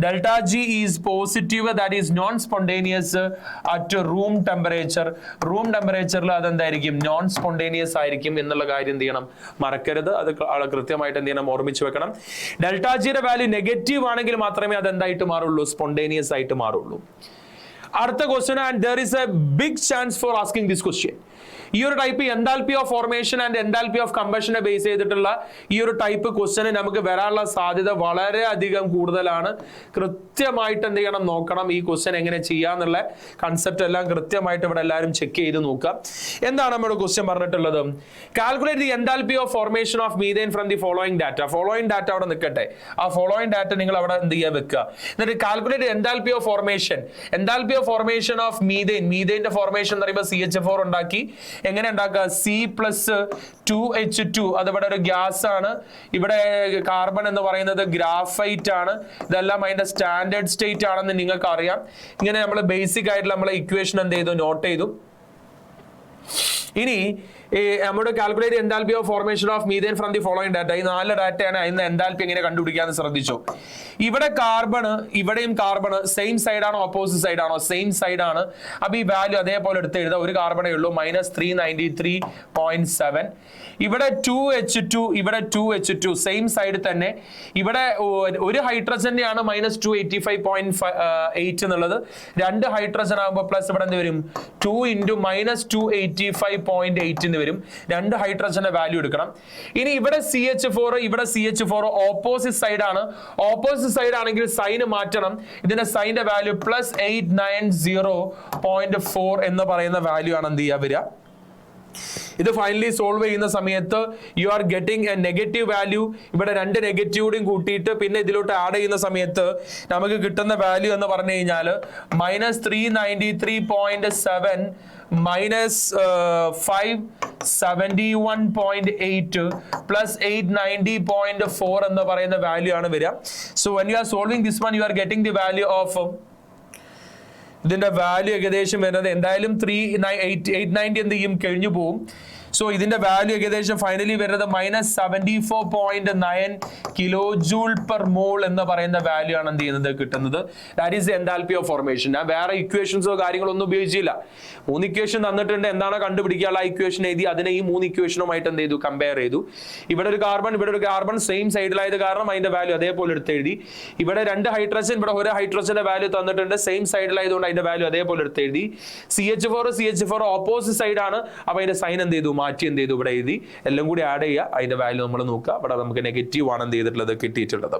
Delta g is positive, that is non spontaneous at room temperature. Room ടെമ്പറേച്ചറിൽ അതെന്തായിരിക്കും? നോൺ സ്പോണ്ടേനിയസ് ആയിരിക്കും എന്നുള്ള കാര്യം എന്ത് ചെയ്യണം? മറക്കരുത്. അത് കൃത്യമായിട്ട് എന്ത് ചെയ്യണം? ഓർമ്മിച്ച് വെക്കണം. ഡെൽറ്റ ജിയുടെ വാല്യൂ നെഗറ്റീവ് ആണെങ്കിൽ മാത്രമേ അത് എന്തായിട്ട് മാറുള്ളൂ? സ്പോണ്ടേനിയസ് ആയിട്ട് മാറുള്ളൂ. അടുത്ത question, and there is a big chance for asking this question. ഈ ഒരു type enthalpy of formation and enthalpy of കമ്പഷനെ ബേസ് ചെയ്തിട്ടുള്ള ഈ ഒരു ടൈപ്പ് ക്വസ്റ്റ്യന് നമുക്ക് വരാനുള്ള സാധ്യത വളരെ അധികം കൂടുതലാണ്. കൃത്യമായിട്ട് എന്ത് ചെയ്യണം? നോക്കണം. ഈ ക്വസ്റ്റ്യൻ എങ്ങനെ ചെയ്യാന്നുള്ള കൺസെപ്റ്റ് എല്ലാം കൃത്യമായിട്ട് ഇവിടെ എല്ലാവരും ചെക്ക് ചെയ്ത് നോക്കാം. എന്താണ് നമ്മുടെ ക്വസ്റ്റ്യൻ പറഞ്ഞിട്ടുള്ളത്? Calculate the enthalpy of formation of methane from the following data. Following data അവിടെ നിൽക്കട്ടെ. ആ ഫോളോയിങ് ഡാറ്റ നിങ്ങൾ അവിടെ എന്ത് ചെയ്യാൻ വെക്കുക. എന്നിട്ട് calculate enthalpy of formation. Enthalpy of formation of methane. മീഥേന്റെ ഫോർമേഷൻ എന്ന് പറയുമ്പോൾ CH4 ഉണ്ടാക്കി. എങ്ങനെ ഉണ്ടാക്കുക? C+2H2. അത് ഇവിടെ ഒരു ഗ്യാസ് ആണ്. ഇവിടെ കാർബൺ എന്ന് പറയുന്നത് ഗ്രാഫൈറ്റ് ആണ്. ഇതെല്ലാം അതിന്റെ സ്റ്റാൻഡേർഡ് സ്റ്റേറ്റ് ആണെന്ന് നിങ്ങൾക്ക് അറിയാം. ഇങ്ങനെ നമ്മൾ ബേസിക് ആയിട്ടുള്ള നമ്മളെ ഇക്വേഷൻ എന്ത് ചെയ്തു? നോട്ട് ചെയ്തു. ഇനി നമ്മുടെ calculate enthalpy of formation of methane from the following data. ഈ 4 ഡാറ്റയാണ്. അതിന് എൻതാൽപി എങ്ങനെ കണ്ടുപിടിക്കാന്ന് ശ്രദ്ധിച്ചു. ഇവിടെ കാർബൺ, ഇവിടെയും കാർബൺ സെയിം സൈഡ് ആണോ ഓപ്പോസിറ്റ് സൈഡ് ആണോ? സെയിം സൈഡ് ആണ്. അപ്പൊ ഈ വാല്യൂ അതേപോലെ എടുത്ത് എഴുതാം. ഒരു കാർബണേ ഉള്ളൂ, -393.7. ഇവിടെ 2H2, ഇവിടെ 2H2 സെയിം സൈഡ് തന്നെ. ഇവിടെ ഒരു ഹൈഡ്രജന്റെ ആണ് -285.8 എന്നുള്ളത്. 2 ഹൈഡ്രജൻ ആകുമ്പോൾ പ്ലസ് ഇവിടെ എന്ത് വരും? 2 × -285.8 വരും. 2 ഹൈഡ്രജന്റെ വാല്യൂ എടുക്കണം. ഇനി ഇവിടെ CH4, ഇവിടെ CH4 ഓപ്പോസിറ്റ് സൈഡ് ആണ്. ഓപ്പോസിറ്റ് സൈഡ് ആണെങ്കിൽ സൈന് മാറ്റണം. ഇതിന്റെ സൈന്റെ വാല്യൂ +890.4 എന്ന് പറയുന്ന വാല്യൂ ആണ് എന്ത് ചെയ്യുക? വരിക. ഇത് ഫൈനലി സോൾവ് ചെയ്യുന്ന സമയത്ത് U are getting A negative value. ഇവിടെ 2 നെഗറ്റീവും കൂട്ടിയിട്ട് പിന്നെ ഇതിലോട്ട് ആഡ് ചെയ്യുന്ന സമയത്ത് നമുക്ക് കിട്ടുന്ന വാല്യൂ എന്ന് പറഞ്ഞു കഴിഞ്ഞാൽ -393.7 -571.8 +890.4 എന്ന് പറയുന്ന വാല്യൂ ആണ് വരിക. So when you are solving this one, you are getting the value of ഇതിന്റെ വാല്യൂ ഏകദേശം വരുന്നത് എന്തായാലും 890 എന്ത് ചെയ്യും? കഴിഞ്ഞു പോവും. സോ ഇതിന്റെ വാല്യൂ ഏകദേശം ഫൈനലി വരുന്നത് -74.9 kJ/mol എന്ന് പറയുന്ന വാല്യൂ ആണ് എന്ത് ചെയ്യുന്നത്? കിട്ടുന്നത്. That is enthalpy of formation. ഞാൻ വേറെ ഇക്വേഷൻസോ കാര്യങ്ങളൊന്നും ഉപയോഗിച്ചില്ല. 3 ഇക്വേഷൻ തന്നിട്ടുണ്ട്. എന്താണ് കണ്ടുപിടിക്കാനുള്ള ഇക്വേഷൻ എഴുതി. അതിനെ ഈ 3 ഇക്വേഷനുമായിട്ട് എന്ത് ചെയ്തു? കമ്പയർ ചെയ്തു. ഇവിടെ ഒരു കാർബൺ, ഇവിടെ ഒരു കാർബൺ സെയിം സൈഡിലായത് കാരണം അതിന്റെ വാല്യൂ അതേപോലെ എടുത്ത് എഴുതി. ഇവിടെ 2 ഹൈഡ്രജൻ, ഇവിടെ ഒരു ഹൈഡ്രജന്റെ വാല്യൂ തന്നിട്ടുണ്ട്. സെയിം സൈഡിലായതുകൊണ്ട് അതിന്റെ വാല്യൂ അതേപോലെ എടുത്ത് എഴുതി. CH4 ഓപ്പോസിറ്റ് സൈഡ് ആണ്. അപ്പൊ അതിന്റെ സൈൻ എന്ത് ചെയ്തു? മാറ്റി എന്ത് ചെയ്തു? ഇവിടെ എഴുതി. എല്ലാം കൂടി ആഡ് ചെയ്യുക. അതിന്റെ വാല്യൂ നമ്മൾ നോക്കുക. ഇവിടെ നമുക്ക് നെഗറ്റീവ് ആണ് എന്ത് ചെയ്തിട്ടുള്ളത്? കിട്ടിയിട്ടുള്ളത്.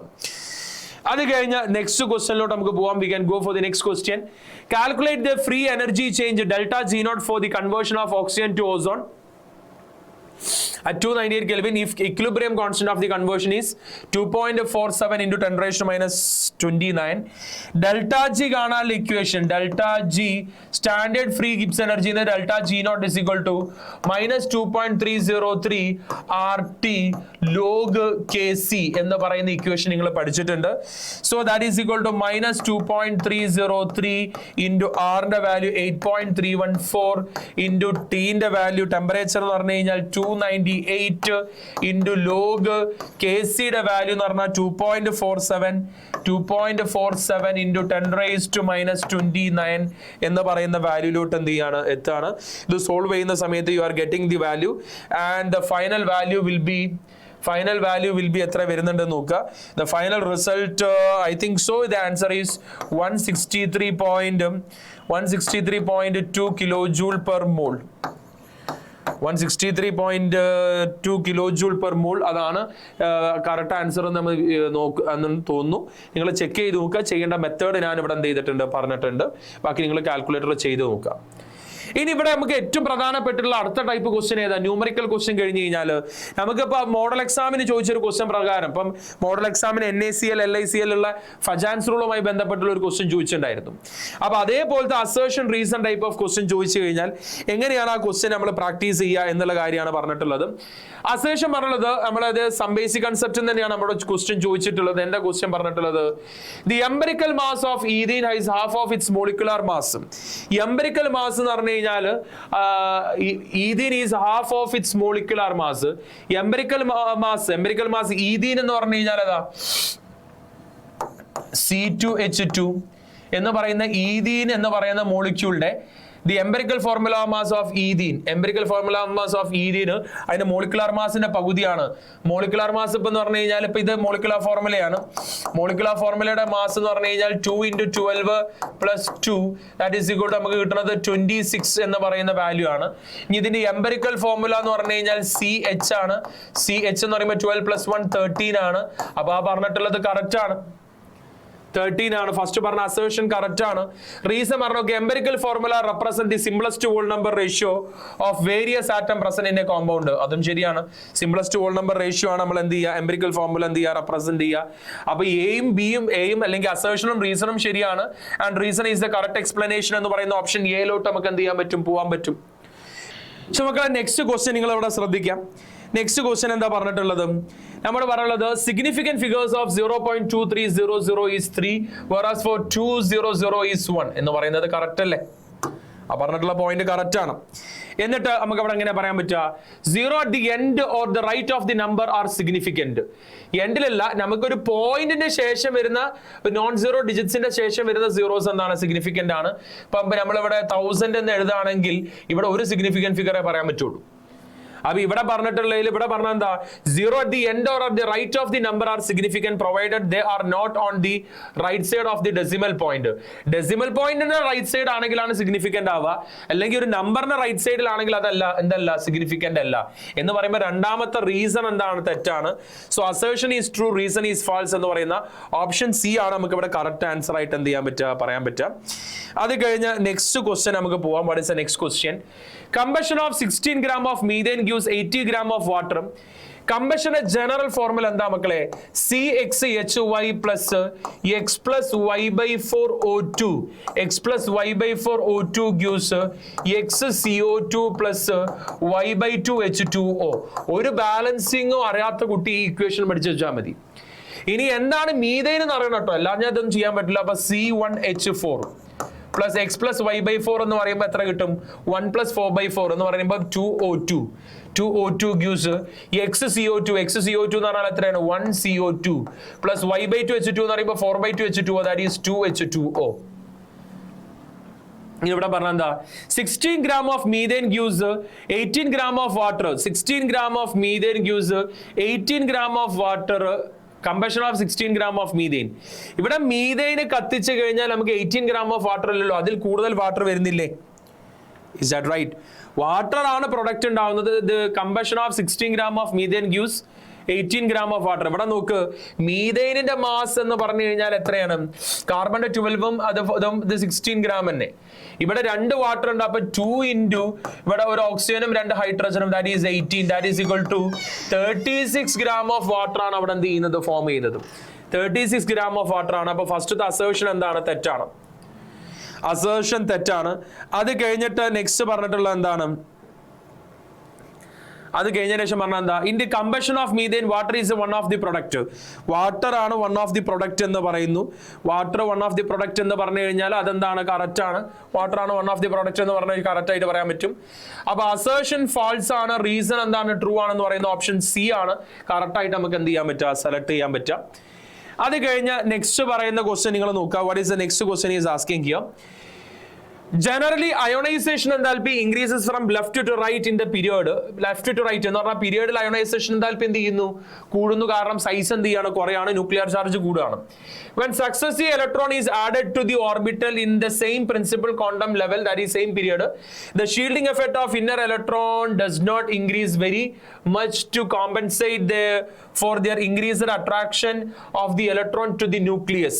അത് കഴിഞ്ഞ നെക്സ്റ്റ് ക്വസ്റ്റ്യനിലോട്ട് നമുക്ക് പോവാം. We can go for the next question. Calculate the free energy change ΔG0 for the conversion of oxygen to ozone at 298 Kelvin if equilibrium constant of the conversion is 2.47 into 10⁻⁻29. delta G കാണാനുള്ള equation delta G standard free Gibbs energy in delta G0 is equal to -2.303 RT log Kc എന്ന് പറയുന്ന equation നിങ്ങൾ പഠിച്ചിട്ടുണ്ട്. So that is equal to -2.303 into R ന്റെ value 8.314 into T ന്റെ value temperature എന്ന് പറഞ്ഞു കഴിഞ്ഞാൽ 298 into log Kc യുടെ വാല്യൂ എന്ന് പറഞ്ഞാൽ 2.47 into 10⁻⁻29 എന്ന് പറയുന്ന വാല്യൂലോട്ട് എന്ത് ചെയ്യാണ്? എത്താണ്. ഇത് സോൾവ് ചെയ്യുന്ന സമയത്ത് U are getting the value and the final value will be എത്ര വരുന്നുണ്ട് നോക്കുക. The final result I think so the answer is 163.2 kJ/mol. 163.2 kJ/mol. അതാണ് കറക്റ്റ് ആൻസർ എന്ന് നമ്മൾ തോന്നുന്നു. നിങ്ങൾ ചെക്ക് ചെയ്ത് നോക്കുക. ചെയ്യേണ്ട മെത്തേഡ് ഞാൻ ഇവിടെ എന്ത് ചെയ്തിട്ടുണ്ട്? പറഞ്ഞിട്ടുണ്ട്. ബാക്കി നിങ്ങൾ കാൽക്കുലേറ്ററിൽ ചെയ്ത് നോക്കുക. ഇനി ഇവിടെ നമുക്ക് ഏറ്റവും പ്രധാനപ്പെട്ടുള്ള അടുത്ത ടൈപ്പ് ക്വസ്റ്റ്യൻ ഏതാ? ന്യൂമറിക്കൽ ക്വസ്റ്റ്യൻ കഴിഞ്ഞ് കഴിഞ്ഞാൽ നമുക്കിപ്പോൾ മോഡൽ എക്സാമിന് ചോദിച്ചൊരു ക്വസ്റ്റ്യൻ പ്രകാരം ഇപ്പം മോഡൽ എക്സാമിന് NaCl LiCl ഉള്ള ഫജാൻസ് റൂളുമായി ബന്ധപ്പെട്ടുള്ള ഒരു ക്വസ്റ്റ്യൻ ചോദിച്ചിട്ടുണ്ടായിരുന്നു. അപ്പൊ അതേപോലത്തെ assertion reason type of question ചോദിച്ചു കഴിഞ്ഞാൽ എങ്ങനെയാണ് ആ ക്വസ്റ്റ്യൻ നമ്മൾ പ്രാക്ടീസ് ചെയ്യുക എന്നുള്ള കാര്യമാണ് പറഞ്ഞിട്ടുള്ളത്. അസേർഷൻ പറഞ്ഞുള്ളത് നമ്മളത് സം ബേസിക് കൺസെപ്റ്റ് തന്നെയാണ് നമ്മുടെ ക്വസ്റ്റ്യൻ ചോദിച്ചിട്ടുള്ളത്. എന്റെ ക്വസ്റ്റ്യൻ പറഞ്ഞിട്ടുള്ളത് the empirical mass of ethene is half of its molecular mass. Empirical mass എന്ന് പറഞ്ഞു കഴിഞ്ഞാൽ കഴിഞ്ഞാൽ ethene is half of its molecular mass. Empirical mass ethene എന്ന് പറഞ്ഞു കഴിഞ്ഞാൽ ഏതാ C2H2 എന്ന് പറയുന്ന ഈഥീൻ എന്ന് പറയുന്ന മോളിക്യൂളിന്റെ the empirical formula mass of ethene, അതിന്റെ മോളിക്കുലാർ മാസിന്റെ പകുതിയാണ്. മോളിക്കുലാർ മാസ് ഇപ്പൊ എന്ന് പറഞ്ഞു കഴിഞ്ഞാൽ ഇപ്പൊ ഇത് മോളിക്കുലാർ ഫോർമുലയാണ്. മോളിക്കുലാർ ഫോർമുലയുടെ മാസ് എന്ന് പറഞ്ഞു കഴിഞ്ഞാൽ 2 × 12 + 2 ദാറ്റ് ഈസ് ഈക്വൽ ടു നമുക്ക് കിട്ടുന്നത് 26 എന്ന് പറയുന്ന വാല്യൂ ആണ്. ഇനി ഇതിന്റെ എംപിരിക്കൽ ഫോർമുല എന്ന് പറഞ്ഞു കഴിഞ്ഞാൽ CH ആണ്. CH എന്ന് പറയുമ്പോൾ 12 + 1 13 ആണ്. അപ്പൊ ആ പറഞ്ഞിട്ടുള്ളത് കറക്റ്റ് ആണ്, 13 ആണ്. ഫസ്റ്റ് പറഞ്ഞ അസേർഷൻ കറക്റ്റ് ആണ്. റീസൺ പറഞ്ഞു empirical formula represent the simplest whole number ratio of various atom present in a compound. അതും ശരിയാണ്, സിംപ്ലസ്റ്റ് ഹോൾ നമ്പർ റേഷ്യോ ആണ് നമ്മൾ എന്ത് ചെയ്യുക, എംപിരിക്കൽ ഫോർമുല എന്ത് ചെയ്യുക, റെപ്രസെന്റ് ചെയ്യുക. അപ്പൊ എയും അല്ലെങ്കിൽ അസേർഷനും റീസണും ശരിയാണ്. And reason is the correct explanation എന്ന് പറയുന്ന ഓപ്ഷൻ എയിലോട്ട് നമുക്ക് എന്ത് ചെയ്യാൻ പറ്റും, പോകാൻ പറ്റും. പക്ഷെ മക്കളെ നെക്സ്റ്റ് ക്വസ്റ്റ്യൻ നിങ്ങൾ ഇവിടെ ശ്രദ്ധിക്കാം. നെക്സ്റ്റ് ക്വസ്റ്റ്യൻ എന്താ പറഞ്ഞിട്ടുള്ളത്, നമ്മൾ പറയുന്നത് significant figures of 0.2300 is 3 whereas for 200 is 1 എന്ന് പറയുന്നത് കറക്റ്റ് അല്ലേ? ആ പറഞ്ഞിട്ടുള്ള പോയിന്റ് കറക്റ്റ് ആണ്. എന്നിട്ട് നമുക്ക് അവിടെ എങ്ങനെ പറയാൻ പറ്റുക, 0 at the end or the right of the number are significant. എൻഡിലല്ല, നമുക്കൊരു പോയിന്റിന്റെ ശേഷം വരുന്ന നോൺ സീറോ ഡിജിറ്റ്സിന്റെ ശേഷം വരുന്ന സീറോസ് എന്താണ്, സിഗ്നിഫിക്കന്റ് ആണ്. ഇപ്പം നമ്മളിവിടെ 1000 എന്ന് എഴുതുകയാണെങ്കിൽ ഇവിടെ ഒരു സിഗ്നിഫിക്കന്റ് ഫിഗറെ പറയാൻ പറ്റുള്ളൂ. അപ്പൊ ഇവിടെ പറഞ്ഞിട്ടുള്ളതിൽ ഇവിടെ പറഞ്ഞ എന്താ, 0 at the end or at the right of the number are significant provided they are not on the right side of the decimal point. Decimal പോയിന്റിന്റെ റൈറ്റ് സൈഡ് ആണെങ്കിലാണ് സിഗ്നിഫിക്കന്റ് ആവുക, അല്ലെങ്കിൽ ഒരു നമ്പറിന്റെ റൈറ്റ് സൈഡിലാണെങ്കിൽ അതല്ല എന്തല്ല, സിഗ്നിഫിക്കന്റ് അല്ല എന്ന് പറയുമ്പോൾ രണ്ടാമത്തെ റീസൺ എന്താണ്, തെറ്റാണ്. So assertion is true, reason is false എന്ന് പറയുന്ന ഓപ്ഷൻ സി ആണ് നമുക്ക് ഇവിടെ കറക്റ്റ് ആൻസർ ആയിട്ട് എന്ത് ചെയ്യാൻ പറ്റുക, പറയാൻ പറ്റുക. അത് കഴിഞ്ഞ നെക്സ്റ്റ് ക്വസ്റ്റ്യൻ നമുക്ക് പോവാം. What is the next question? Combustion of 16 gram of methane gives 80 gram of water. കമ്പഷന്റെ ജനറൽ ഫോർമുല എന്താ മക്കളെ, CxHy plus x plus y/4O2. x plus y/4O2 gives xCO2 plus y/2H2O. ഒരു ബാലൻസിങ്ങോ അറിയാത്ത കുട്ടി ഈ ഇക്വേഷൻ പഠിച്ചു വെച്ചാൽ മതി. ഇനി എന്താണ് മീഥൈൻ എന്ന് അറിയണം കേട്ടോ, അല്ലാതെ ഞാൻ ഇതൊന്നും ചെയ്യാൻ പറ്റില്ല. അപ്പൊ C1H4 plus x plus y/4 എന്ന് പറയുമ്പോൾ എത്ര കിട്ടും, 1 + 4/4 എന്ന് പറയുമ്പോൾ 2O2 gives xCO2 എന്ന് പറഞ്ഞാൽ എത്രയാണ്, 1CO2 പ്ലസ് y/2H2 എന്ന് പറയുമ്പോൾ 4/2H2O, ദാറ്റ് ഈസ് 2H2O. ഇവിടെ പറഞ്ഞ എന്താ, 16 gram of methane gives 18 gram of water. 16 gram of methane gives 18 gram of water. Combustion of 16 gram of methane. ഇവിടെ മീഥൈന് കത്തിച്ചു കഴിഞ്ഞാൽ നമുക്ക് 18 gram of വാട്ടർ അല്ലല്ലോ, അതിൽ കൂടുതൽ വാട്ടർ വരുന്നില്ലേ? Is that right? വാട്ടർ ആണ് പ്രൊഡക്റ്റ് ഉണ്ടാവുന്നത്. The combustion of 16 gram of methane gives 18 gram of water. ഇവിടെ നോക്ക്, മീഥൈനിന്റെ മാസ് എന്ന് പറഞ്ഞു കഴിഞ്ഞാൽ എത്രയാണ്, കാർബണിന്റെ 12ഉം അത് 16 gram തന്നെ. ഇവിടെ 2 വാട്ടർ ഉണ്ട്, അപ്പൊ 2 × ഇവിടെ ഒരു ഓക്സിജനും 2 ഹൈഡ്രജനും, that is 18, that is equal to 36 gram of water ആണ് അവിടെ എന്ത് ചെയ്യുന്നത്, ഫോം ചെയ്യുന്നത്. 36 gram of വാട്ടർ ആണ്. അപ്പൊ ഫസ്റ്റത്തെ അസേർഷൻ എന്താണ്, തെറ്റാണ്. അസേർഷൻ തെറ്റാണ്. അത് കഴിഞ്ഞിട്ട് നെക്സ്റ്റ് പറഞ്ഞിട്ടുള്ള എന്താണ്, അത് കഴിഞ്ഞ ശേഷം പറഞ്ഞാൽ എന്താ, in the combustion of methane water is one of the product. Water ആണ് വൺ ഓഫ് ദി പ്രൊഡക്റ്റ് എന്ന് പറയുന്നു. Water one of the product എന്ന് പറഞ്ഞു കഴിഞ്ഞാൽ അതെന്താണ്, കറക്റ്റ് ആണ്. വാട്ടർ ആണ് വൺ ഓഫ് ദി പ്രൊഡക്റ്റ് എന്ന് പറഞ്ഞാൽ കറക്റ്റ് ആയിട്ട് പറയാൻ പറ്റും. അപ്പൊ അസേർഷൻ ഫാൾസ് ആണ്, റീസൺ എന്താണ്, ട്രൂ ആണെന്ന് പറയുന്ന ഓപ്ഷൻ സി ആണ് കറക്റ്റ് ആയിട്ട് നമുക്ക് എന്ത് ചെയ്യാൻ പറ്റുക, സെലക്ട് ചെയ്യാൻ പറ്റുക. അത് കഴിഞ്ഞ് നെക്സ്റ്റ് പറയുന്ന ക്വസ്റ്റ്യൻ നിങ്ങൾ നോക്കുക. What is the next question is asking here. Generally, ionization enthalpy increases from left to right in the period. Left to right എന്ന് പറഞ്ഞാൽ പീരിയഡിൽ അയോണൈസേഷൻ enthalpy എന്ത് ചെയ്യുന്നു, കൂടുന്നു. കാരണം സൈസ് എന്ത് ചെയ്യാണ്, കുറയാണ്, ന്യൂക്ലിയർ ചാർജ് കൂടുകയാണ്. When successive electron is added to the orbital in the same principal quantum level, that is same period, the shielding effect of inner electron does not increase very much to compensate for their increased attraction of the electron to the nucleus.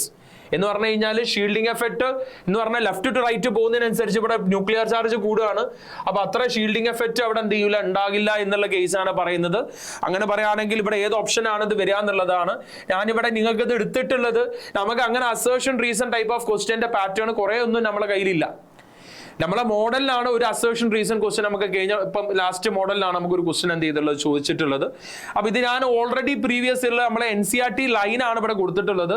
എന്ന് പറഞ്ഞു കഴിഞ്ഞാൽ shielding effect എന്ന് പറഞ്ഞാൽ left to right പോകുന്നതിനനുസരിച്ച് ഇവിടെ nuclear charge കൂടുകയാണ്. അപ്പൊ അത്ര shielding effect അവിടെ എന്ത് ചെയ്യൂല, ഉണ്ടാകില്ല എന്നുള്ള കേസാണ് പറയുന്നത്. അങ്ങനെ പറയുകയാണെങ്കിൽ ഇവിടെ ഏത് ഓപ്ഷൻ ആണ് ഇത് വരിക എന്നുള്ളതാണ്. ഞാനിവിടെ നിങ്ങൾക്ക് ഇത് എടുത്തിട്ടുള്ളത്, നമുക്ക് അങ്ങനെ അസേർഷൻ റീസൺ ടൈപ്പ് ഓഫ് ക്വസ്റ്റ്യന്റെ പാറ്റേൺ കുറെ ഒന്നും നമ്മളെ കയ്യിലില്ല. നമ്മളെ മോഡലിലാണ് ഒരു അസേർഷൻ റീസൺ ക്വസ്റ്റ്യൻ നമുക്ക് കഴിഞ്ഞ ഇപ്പം ലാസ്റ്റ് മോഡലിലാണ് നമുക്ക് ഒരു ക്വസ്റ്റ്യൻ എന്ത് ചെയ്തിട്ടുള്ളത് ചോദിച്ചിട്ടുള്ളത്. അപ്പൊ ഇത് ഞാൻ ഓൾറെഡി പ്രീവിയസ് ഉള്ള നമ്മളെ NCERT ലൈൻ ആണ് ഇവിടെ കൊടുത്തിട്ടുള്ളത്.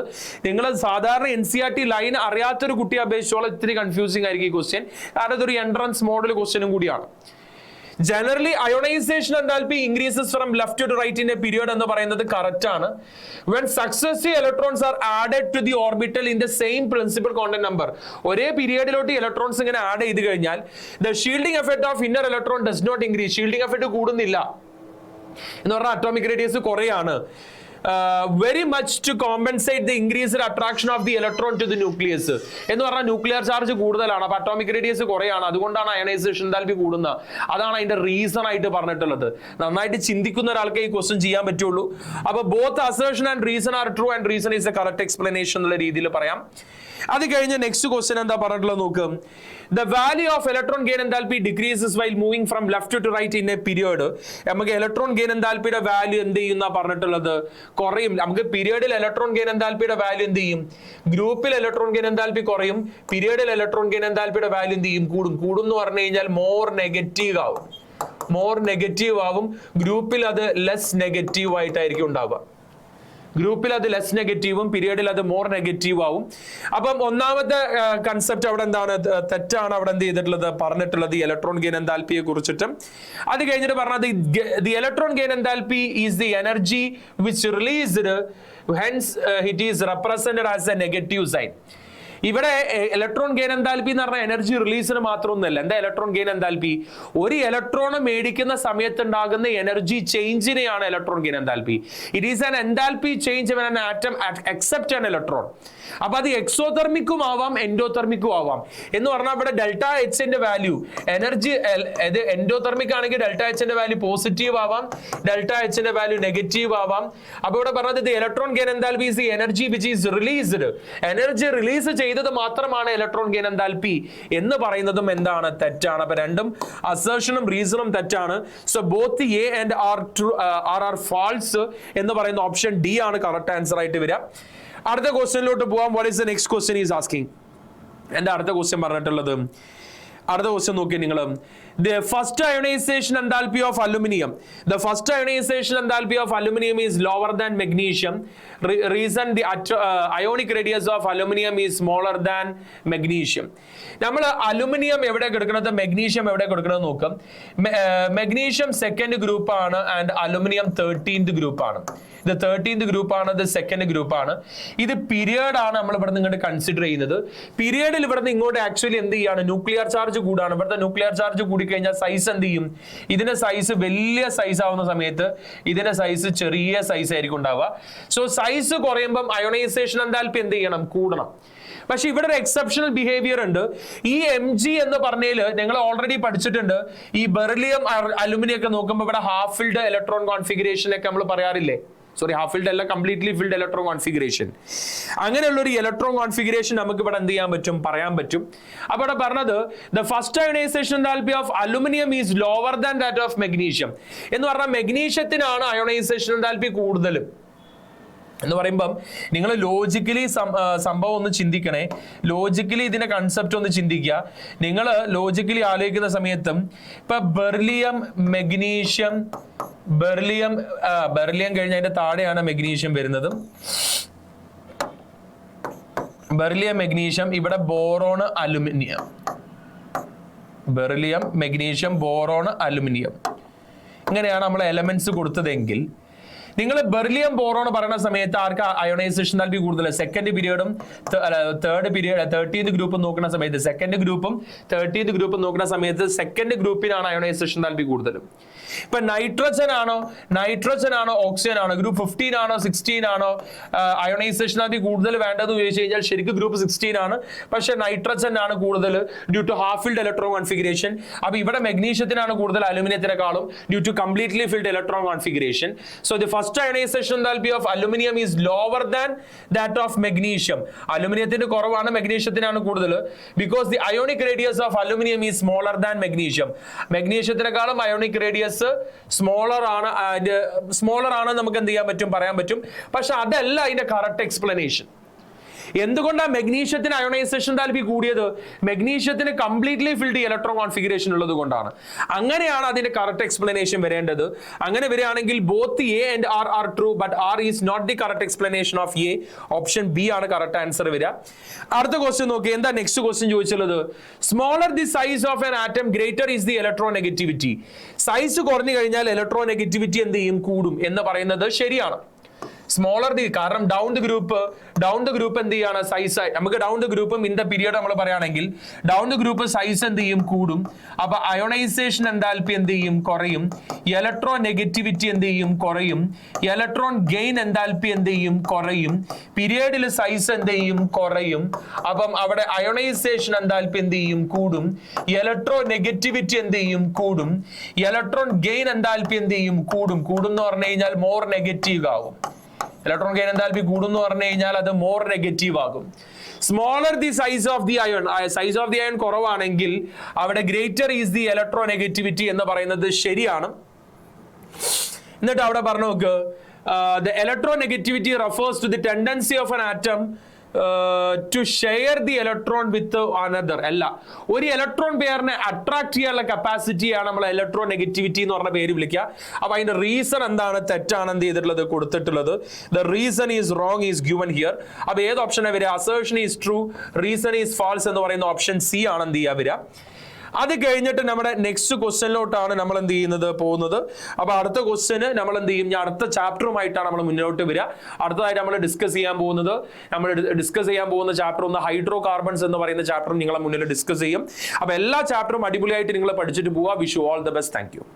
നിങ്ങൾ സാധാരണ NCERT ലൈൻ അറിയാത്തൊരു കുട്ടിയെ അപേക്ഷിച്ചോളം ഇത്തിരി കൺഫ്യൂസിംഗ് ആയിരിക്കും ഈ ക്വസ്റ്റ്യൻ, കാരണം ഇതൊരു എൻട്രൻസ് മോഡൽ ക്വസ്റ്റ്യനും കൂടിയാണ്. Generally, ionization enthalpy increases from left to right in a period എന്ന് പറയുന്നത് കറക്റ്റ് ആണ്. When successive electrons are added to the orbital in the same principal quantum number, ഒരേ പീരിയഡിലോട്ട് ഇലക്ട്രോൺസ് ഇങ്ങനെ ആഡ് ചെയ്ത് കഴിഞ്ഞാൽ the shielding effect of inner electron does not increase. Shielding effect കൂടുന്നില്ല എന്ന് പറഞ്ഞാൽ അറ്റോമിക് റേഡിയസ് കുറയാണ്. Very much to compensate the increased attraction of the electron to the nucleus. എന്ന് പറഞ്ഞാൽ ന്യൂക്ലിയർ ചാർജ് കൂടുതലാണ്, അപ്പൊ അറ്റോമിക് റേഡിയസ് കുറയാണ്, അതുകൊണ്ടാണ് അയണൈസേഷൻ എൻതാൽപ്പി കൂടുന്നത്. അതാണ് അതിന്റെ റീസൺ ആയിട്ട് പറഞ്ഞിട്ടുള്ളത്. നന്നായിട്ട് ചിന്തിക്കുന്ന ഒരാൾക്ക് ഈ ക്വസ്റ്റ്യൻ ചെയ്യാൻ പറ്റുള്ളൂ. അപ്പൊ both assertion and reason are true and reason is A correct explanation എന്നുള്ള രീതിയിൽ പറയാം. അത് കഴിഞ്ഞ് നെക്സ്റ്റ് ക്വസ്റ്റ്യൻ എന്താ പറഞ്ഞിട്ടുള്ളത് നോക്ക്. The value of electron gain enthalpy decreases while moving from left to right in a period. നമുക്ക് ഇലക്ട്രോൺ ഗെയിൻ എൻതാൽപ്പിയുടെ വാല്യൂ എന്ത് ചെയ്യുന്ന പറഞ്ഞിട്ടുള്ളത് കുറയും. നമുക്ക് പീരിയഡിൽ ഇലക്ട്രോൺ ഗെയിൻ എൻതാൽപ്പിയുടെ വാല്യൂ എന്ത് ചെയ്യും? ഗ്രൂപ്പിൽ ഇലക്ട്രോൺ ഗെയിൻ എൻതാൽപ്പി കുറയും, പീരിയഡിൽ ഇലക്ട്രോൺ ഗെയിൻ എൻതാൽപ്പിയുടെ വാല്യൂ എന്ത് ചെയ്യും? കൂടും. കൂടും എന്ന് പറഞ്ഞു കഴിഞ്ഞാൽ മോർ നെഗറ്റീവ് ആവും. ഗ്രൂപ്പിൽ അത് ലെസ് നെഗറ്റീവ് ആയിട്ടായിരിക്കും ഉണ്ടാവുക. ഗ്രൂപ്പിൽ അത് ലെസ് നെഗറ്റീവും പീരിയഡിൽ അത് മോർ നെഗറ്റീവ് ആവും. അപ്പം ഒന്നാമത്തെ കൺസെപ്റ്റ് അവിടെ എന്താണ്? തെറ്റാണ് അവിടെ എന്ത് ചെയ്തിട്ടുള്ളത് പറഞ്ഞിട്ടുള്ളത് ഇലക്ട്രോൺ ഗെയിൻ എൻതാൽപ്പിയെ കുറിച്ചിട്ട്. അത് കഴിഞ്ഞിട്ട് പറഞ്ഞത് the electron gain enthalpy is the energy which released, hence it is represented as a negative sign. ഇവിടെ ഇലക്ട്രോൺ ഗെയിൻ എൻതാൽപ്പി എന്ന് പറഞ്ഞാൽ എനർജി റിലീസിന് മാത്രമൊന്നുമല്ല. എന്താ ഇലക്ട്രോൺ ഗെയിൻ എൻതാൽപ്പി? ഒരു ഇലക്ട്രോൺ മേടിക്കുന്ന സമയത്ത് ഉണ്ടാകുന്ന എനർജി ചേഞ്ചിനെയാണ് electron gain enthalpy. It is an enthalpy change when an atom accept an electron. അപ്പൊ അത് എക്സോതെർമിക്കും ആവാം എൻഡോതെർമിക്കും ആവാം. എന്ന് പറഞ്ഞാൽ ഇവിടെ ഡെൽറ്റ എച്ചിന്റെ വാല്യൂ എനർജി എൻഡോതെർമിക് ആണെങ്കിൽ ഡെൽറ്റ എച്ചിന്റെ വാല്യൂ പോസിറ്റീവ് ആവാം, ഡെൽറ്റ എച്ചിന്റെ വാല്യൂ നെഗറ്റീവ് ആവാം. അപ്പൊ ഇവിടെ പറഞ്ഞത് electron gain enthalpy is the energy which is released. Energy release ചെയ്തത് മാത്രമാണ് ഇലക്ട്രോൺ ഗെയിൻ എൻതാൽപ്പി എന്ന് പറയുന്നതും എന്താണ്? തെറ്റാണ്. അപ്പൊ രണ്ടും അസേർഷനും റീസണും തെറ്റാണ്. So both A and R false എന്ന് പറയുന്ന ഓപ്ഷൻ ഡി ആണ് കറക്റ്റ് ആൻസർ ആയിട്ട് വരിക. അടുത്ത ക്വസ്റ്റ്യനിലോട്ട് പോവാം. What is the next question is asking. എന്റെ അടുത്ത ക്വസ്റ്റ്യൻ പറഞ്ഞിട്ടുള്ളത്, അടുത്ത ക്വസ്റ്റ്യൻ നോക്കി നിങ്ങൾ. The first ionization enthalpy of aluminum. The first ionization enthalpy of aluminum is lower than magnesium. Reason the ionic radius of aluminum is smaller than magnesium. നമ്മൾ aluminium എവിടെ കൊടുക്കുന്നത്, magnesium എവിടെ കൊടുക്കുന്നത് നോക്കാം. മെഗ്നീഷ്യം സെക്കൻഡ് ഗ്രൂപ്പ് ആണ് and aluminium 13th group ആണ്. ഇത് 13th group ആണ്, ഇത് സെക്കൻഡ് ഗ്രൂപ്പ് ആണ്. ഇത് പീരിയഡ് ആണ് നമ്മൾ ഇവിടെ ഇങ്ങോട്ട് കൺസിഡർ ചെയ്യുന്നത്. പീരിയഡിൽ ഇവിടെ നിന്ന് ഇങ്ങോട്ട് ആക്ച്വലി എന്ത് ചെയ്യാണ്? ന്യൂക്ലിയർ ചാർജ് കൂടാണ്. ഇവിടുത്തെ ന്യൂക്ലിയർ ചാർജ് കൂടി കഴിഞ്ഞാൽ സൈസ് എന്ത് ചെയ്യും? ഇതിന്റെ സൈസ് വലിയ സൈസ് ആവുന്ന സമയത്ത് ഇതിന്റെ സൈസ് ചെറിയ സൈസ് ആയിരിക്കും ഉണ്ടാവുക. സോ സൈസ് കുറയുമ്പം അയോണൈസേഷൻ എൻതാൽപ്പി എന്ത് ചെയ്യണം? കൂടണം. പക്ഷെ ഇവിടെ ഒരു എക്സെപ്ഷണൽ ബിഹേവിയർ ഉണ്ട്. ഈ Mg എന്ന് പറഞ്ഞതിൽ നിങ്ങൾ ഓൾറെഡി പഠിച്ചിട്ടുണ്ട്. ഈ ബെറിലിയം അലുമിനിയം ഒക്കെ നോക്കുമ്പോൾ ഇവിടെ ഹാഫ് ഫിൽഡ് ഇലക്ട്രോൺ കോൺഫിഗറേഷൻ ഒക്കെ നമ്മൾ പറയാറില്ലേ? സോറി, ഹാഫ് ഫിൽഡ് അല്ല, കംപ്ലീറ്റ്ലി ഫിൽഡ് ഇലക്ട്രോൺ കോൺഫിഗറേഷൻ. അങ്ങനെയുള്ള ഒരു ഇലക്ട്രോൺ കോൺഫിഗറേഷൻ നമുക്ക് ഇവിടെ എന്ത് ചെയ്യാൻ പറ്റും? പറയാൻ പറ്റും. അപ്പൊ ഇവിടെ പറഞ്ഞത് the first ionisation enthalpy of aluminium is lower than that of magnesium എന്ന് പറഞ്ഞാൽ മെഗ്നീഷ്യത്തിനാണ് അയോണൈസേഷൻ എൻതാൽപ്പി കൂടുതലും എന്ന് പറയുമ്പം നിങ്ങൾ ലോജിക്കലി സംഭവം ഒന്ന് ചിന്തിക്കണേ. ലോജിക്കലി ഇതിന്റെ കൺസെപ്റ്റ് ഒന്ന് ചിന്തിക്കുക. നിങ്ങൾ ലോജിക്കലി ആലോചിക്കുന്ന സമയത്തും ഇപ്പൊ ബെർലിയം, മെഗ്നീഷ്യം, ബെർലിയം കഴിഞ്ഞ അതിന്റെ താഴെയാണ് മെഗ്നീഷ്യം വരുന്നത്. ബെർലിയം, മെഗ്നീഷ്യം, ഇവിടെ boron, aluminium. Beryllium, magnesium, boron, aluminium, ഇങ്ങനെയാണ് നമ്മൾ എലമെന്റ്സ് കൊടുത്തതെങ്കിൽ നിങ്ങൾ ബെർലിയം ബോറോൺ പറയുന്ന സമയത്ത് ആർക്ക് അയോണൈസേഷൻ എൻതാൽപ്പി കൂടുതൽ? സെക്കൻഡ് പീരിയഡും തേർഡ് പീരിയഡ് 13th ഗ്രൂപ്പും നോക്കുന്ന സമയത്ത് സെക്കൻഡ് ഗ്രൂപ്പും 13th ഗ്രൂപ്പും നോക്കുന്ന സമയത്ത് സെക്കൻഡ് ഗ്രൂപ്പിനാണ് അയോണൈസേഷൻ എൻതാൽപ്പി കൂടുതലും. ഇപ്പൊ നൈട്രജൻ ആണോ ഓക്സിജൻ ആണോ, ഗ്രൂപ്പ് 15 ആണോ 16 ആണോ അയോണൈസേഷൻ എൻതാൽപ്പി കൂടുതൽ വേണ്ടതെന്ന് ചോദിച്ചു കഴിഞ്ഞാൽ ശരിക്കും ഗ്രൂപ്പ് 16 ആണ്. പക്ഷെ നൈട്രജൻ ആണ് കൂടുതൽ due to half filled electron configuration. അപ്പൊ ഇവിടെ മെഗ്നീഷ്യത്തിനാണ് കൂടുതൽ അലുമിനിയത്തിനെക്കാളും due to completely filled electron configuration. So the first ionization enthalpy of aluminum is lower than that of magnesium. അലുമിനിയത്തിന് കുറവാണ്, മെഗ്നീഷ്യത്തിനാണ് കൂടുതൽ. because the ionic radius of aluminum is smaller than magnesium. മെഗ്നീഷ്യത്തിനേക്കാളും ionic radius smaller ആണ് നമുക്ക് എന്ത് ചെയ്യാൻ പറ്റും? പറയാൻ പറ്റും. പക്ഷെ അതല്ല അതിന്റെ കറക്റ്റ് എക്സ്പ്ലനേഷൻ. എന്തുകൊണ്ടാണ് മെഗ്നീഷ്യത്തിന് അയോണൈസേഷൻ താല്പര്യം കൂടിയത്? മെഗ്നീഷ്യത്തിന് കംപ്ലീറ്റ്ലി ഫിൽഡ് ഇലക്ട്രോൺ കോൺഫിഗറേഷൻ ഉള്ളത് കൊണ്ടാണ്. അങ്ങനെയാണ് അതിന്റെ കറക്റ്റ് എക്സ്പ്ലനേഷൻ വരേണ്ടത്. അങ്ങനെ വരികയാണെങ്കിൽ both A and R are true, but R is not the correct explanation of A. Option B ആണ് കറക്റ്റ് ആൻസർ വരിക. അടുത്ത ക്വസ്റ്റ്യൻ നോക്കി, എന്താ നെക്സ്റ്റ് ക്വസ്റ്റ്യൻ ചോദിച്ചുള്ളത്? Smaller the size of an atom greater is the electronegativity. Size കുറഞ്ഞു കഴിഞ്ഞാൽ electronegativity എന്ത് ചെയ്യും? കൂടും എന്ന് പറയുന്നത് ശരിയാണ്. സ്മോളർ ദി, കാരണം ഡൗൺ ദി ഗ്രൂപ്പ് എന്ത് ചെയ്യാണ്? സൈസ്. നമുക്ക് ഡൗൺ ദി ഗ്രൂപ്പും ഇൻ ദ പീരിയഡ് നമ്മൾ പറയുകയാണെങ്കിൽ ഡൗൺ ദി ഗ്രൂപ്പ് സൈസ് എന്ത് ചെയ്യും? കൂടും. അപ്പൊ അയോണൈസേഷൻ എന്താൽപ്പി എന്ത് ചെയ്യും? കുറയും. ഇലക്ട്രോൺ നെഗറ്റിവിറ്റി എന്ത് ചെയ്യും? കുറയും. ഇലക്ട്രോൺ ഗെയിൻ എന്താൽപ്പി എന്ത് ചെയ്യും? കുറയും. പീരിയഡിൽ സൈസ് എന്ത് ചെയ്യും? കുറയും. അപ്പം അവിടെ അയോണൈസേഷൻ എന്താൽപ്പി എന്ത് ചെയ്യും? കൂടും. ഇലക്ട്രോൺ നെഗറ്റിവിറ്റി എന്ത് ചെയ്യും? കൂടും. ഇലക്ട്രോൺ ഗെയിൻ എന്താൽപ്പി എന്ത് ചെയ്യും? കൂടും. കൂടും എന്ന് പറഞ്ഞു കഴിഞ്ഞാൽ മോർ നെഗറ്റീവ് ആകും. ഇലക്ട്രോൺ ഗെയിൻ എന്താൽപ്പി കൂടും എന്ന് പറഞ്ഞു കഴിഞ്ഞാൽ അത് മോർ നെഗറ്റീവ് ആകും. Smaller the size of the iron, size of the iron കുറവാണെങ്കിൽ അവിടെ greater is the electro negativity എന്ന് പറയുന്നത് ശരിയാണ്. എന്നിട്ട് അവിടെ പറഞ്ഞു നോക്ക്, the electronegativity refers to the tendency of an atom to share the electron with another. അല്ല, ഒരു ഇലക്ട്രോൺ പെയറിനെ അട്രാക്ട് ചെയ്യാനുള്ള കപ്പാസിറ്റിയാണ് നമ്മൾ ഇലക്ട്രോ നെഗറ്റിവിറ്റി എന്ന് പറഞ്ഞ പേര് വിളിക്കുക. അപ്പൊ അതിന്റെ റീസൺ എന്താണ്? തെറ്റാണ് എന്ത് ചെയ്തിട്ടുള്ളത്? കൊടുത്തിട്ടുള്ളത്. The reason is wrong is given here. അപ്പൊ ഏത് ഓപ്ഷനാണ് വരിക? Assertion is true, reason is false എന്ന് പറയുന്ന ഓപ്ഷൻ സി ആണ് എന്ത് ചെയ്യുക വരിക. അത് കഴിഞ്ഞിട്ട് നമ്മുടെ നെക്സ്റ്റ് ക്വസ്റ്റ്യനിലോട്ടാണ് നമ്മൾ എന്ത് ചെയ്യുന്നത്? പോകുന്നത്. അപ്പൊ അടുത്ത ക്വസ്റ്റ്യന് നമ്മൾ എന്ത് ചെയ്യും? ഞാൻ അടുത്ത ചാപ്റ്ററുമായിട്ടാണ് നമ്മൾ മുന്നോട്ട് വരിക. അടുത്തതായിട്ട് നമ്മൾ ഡിസ്കസ് ചെയ്യാൻ പോകുന്ന ചാപ്റ്റർ ഒന്ന് ഹൈഡ്രോ കാർബൺസ് എന്ന് പറയുന്ന ചാപ്റ്റർ നിങ്ങളെ മുന്നിൽ ഡിസ്കസ് ചെയ്യും. അപ്പൊ എല്ലാ ചാപ്റ്ററും അടിപൊളിയായിട്ട് നിങ്ങൾ പഠിച്ചിട്ട് പോവുക. Wish you all the best. Thank you.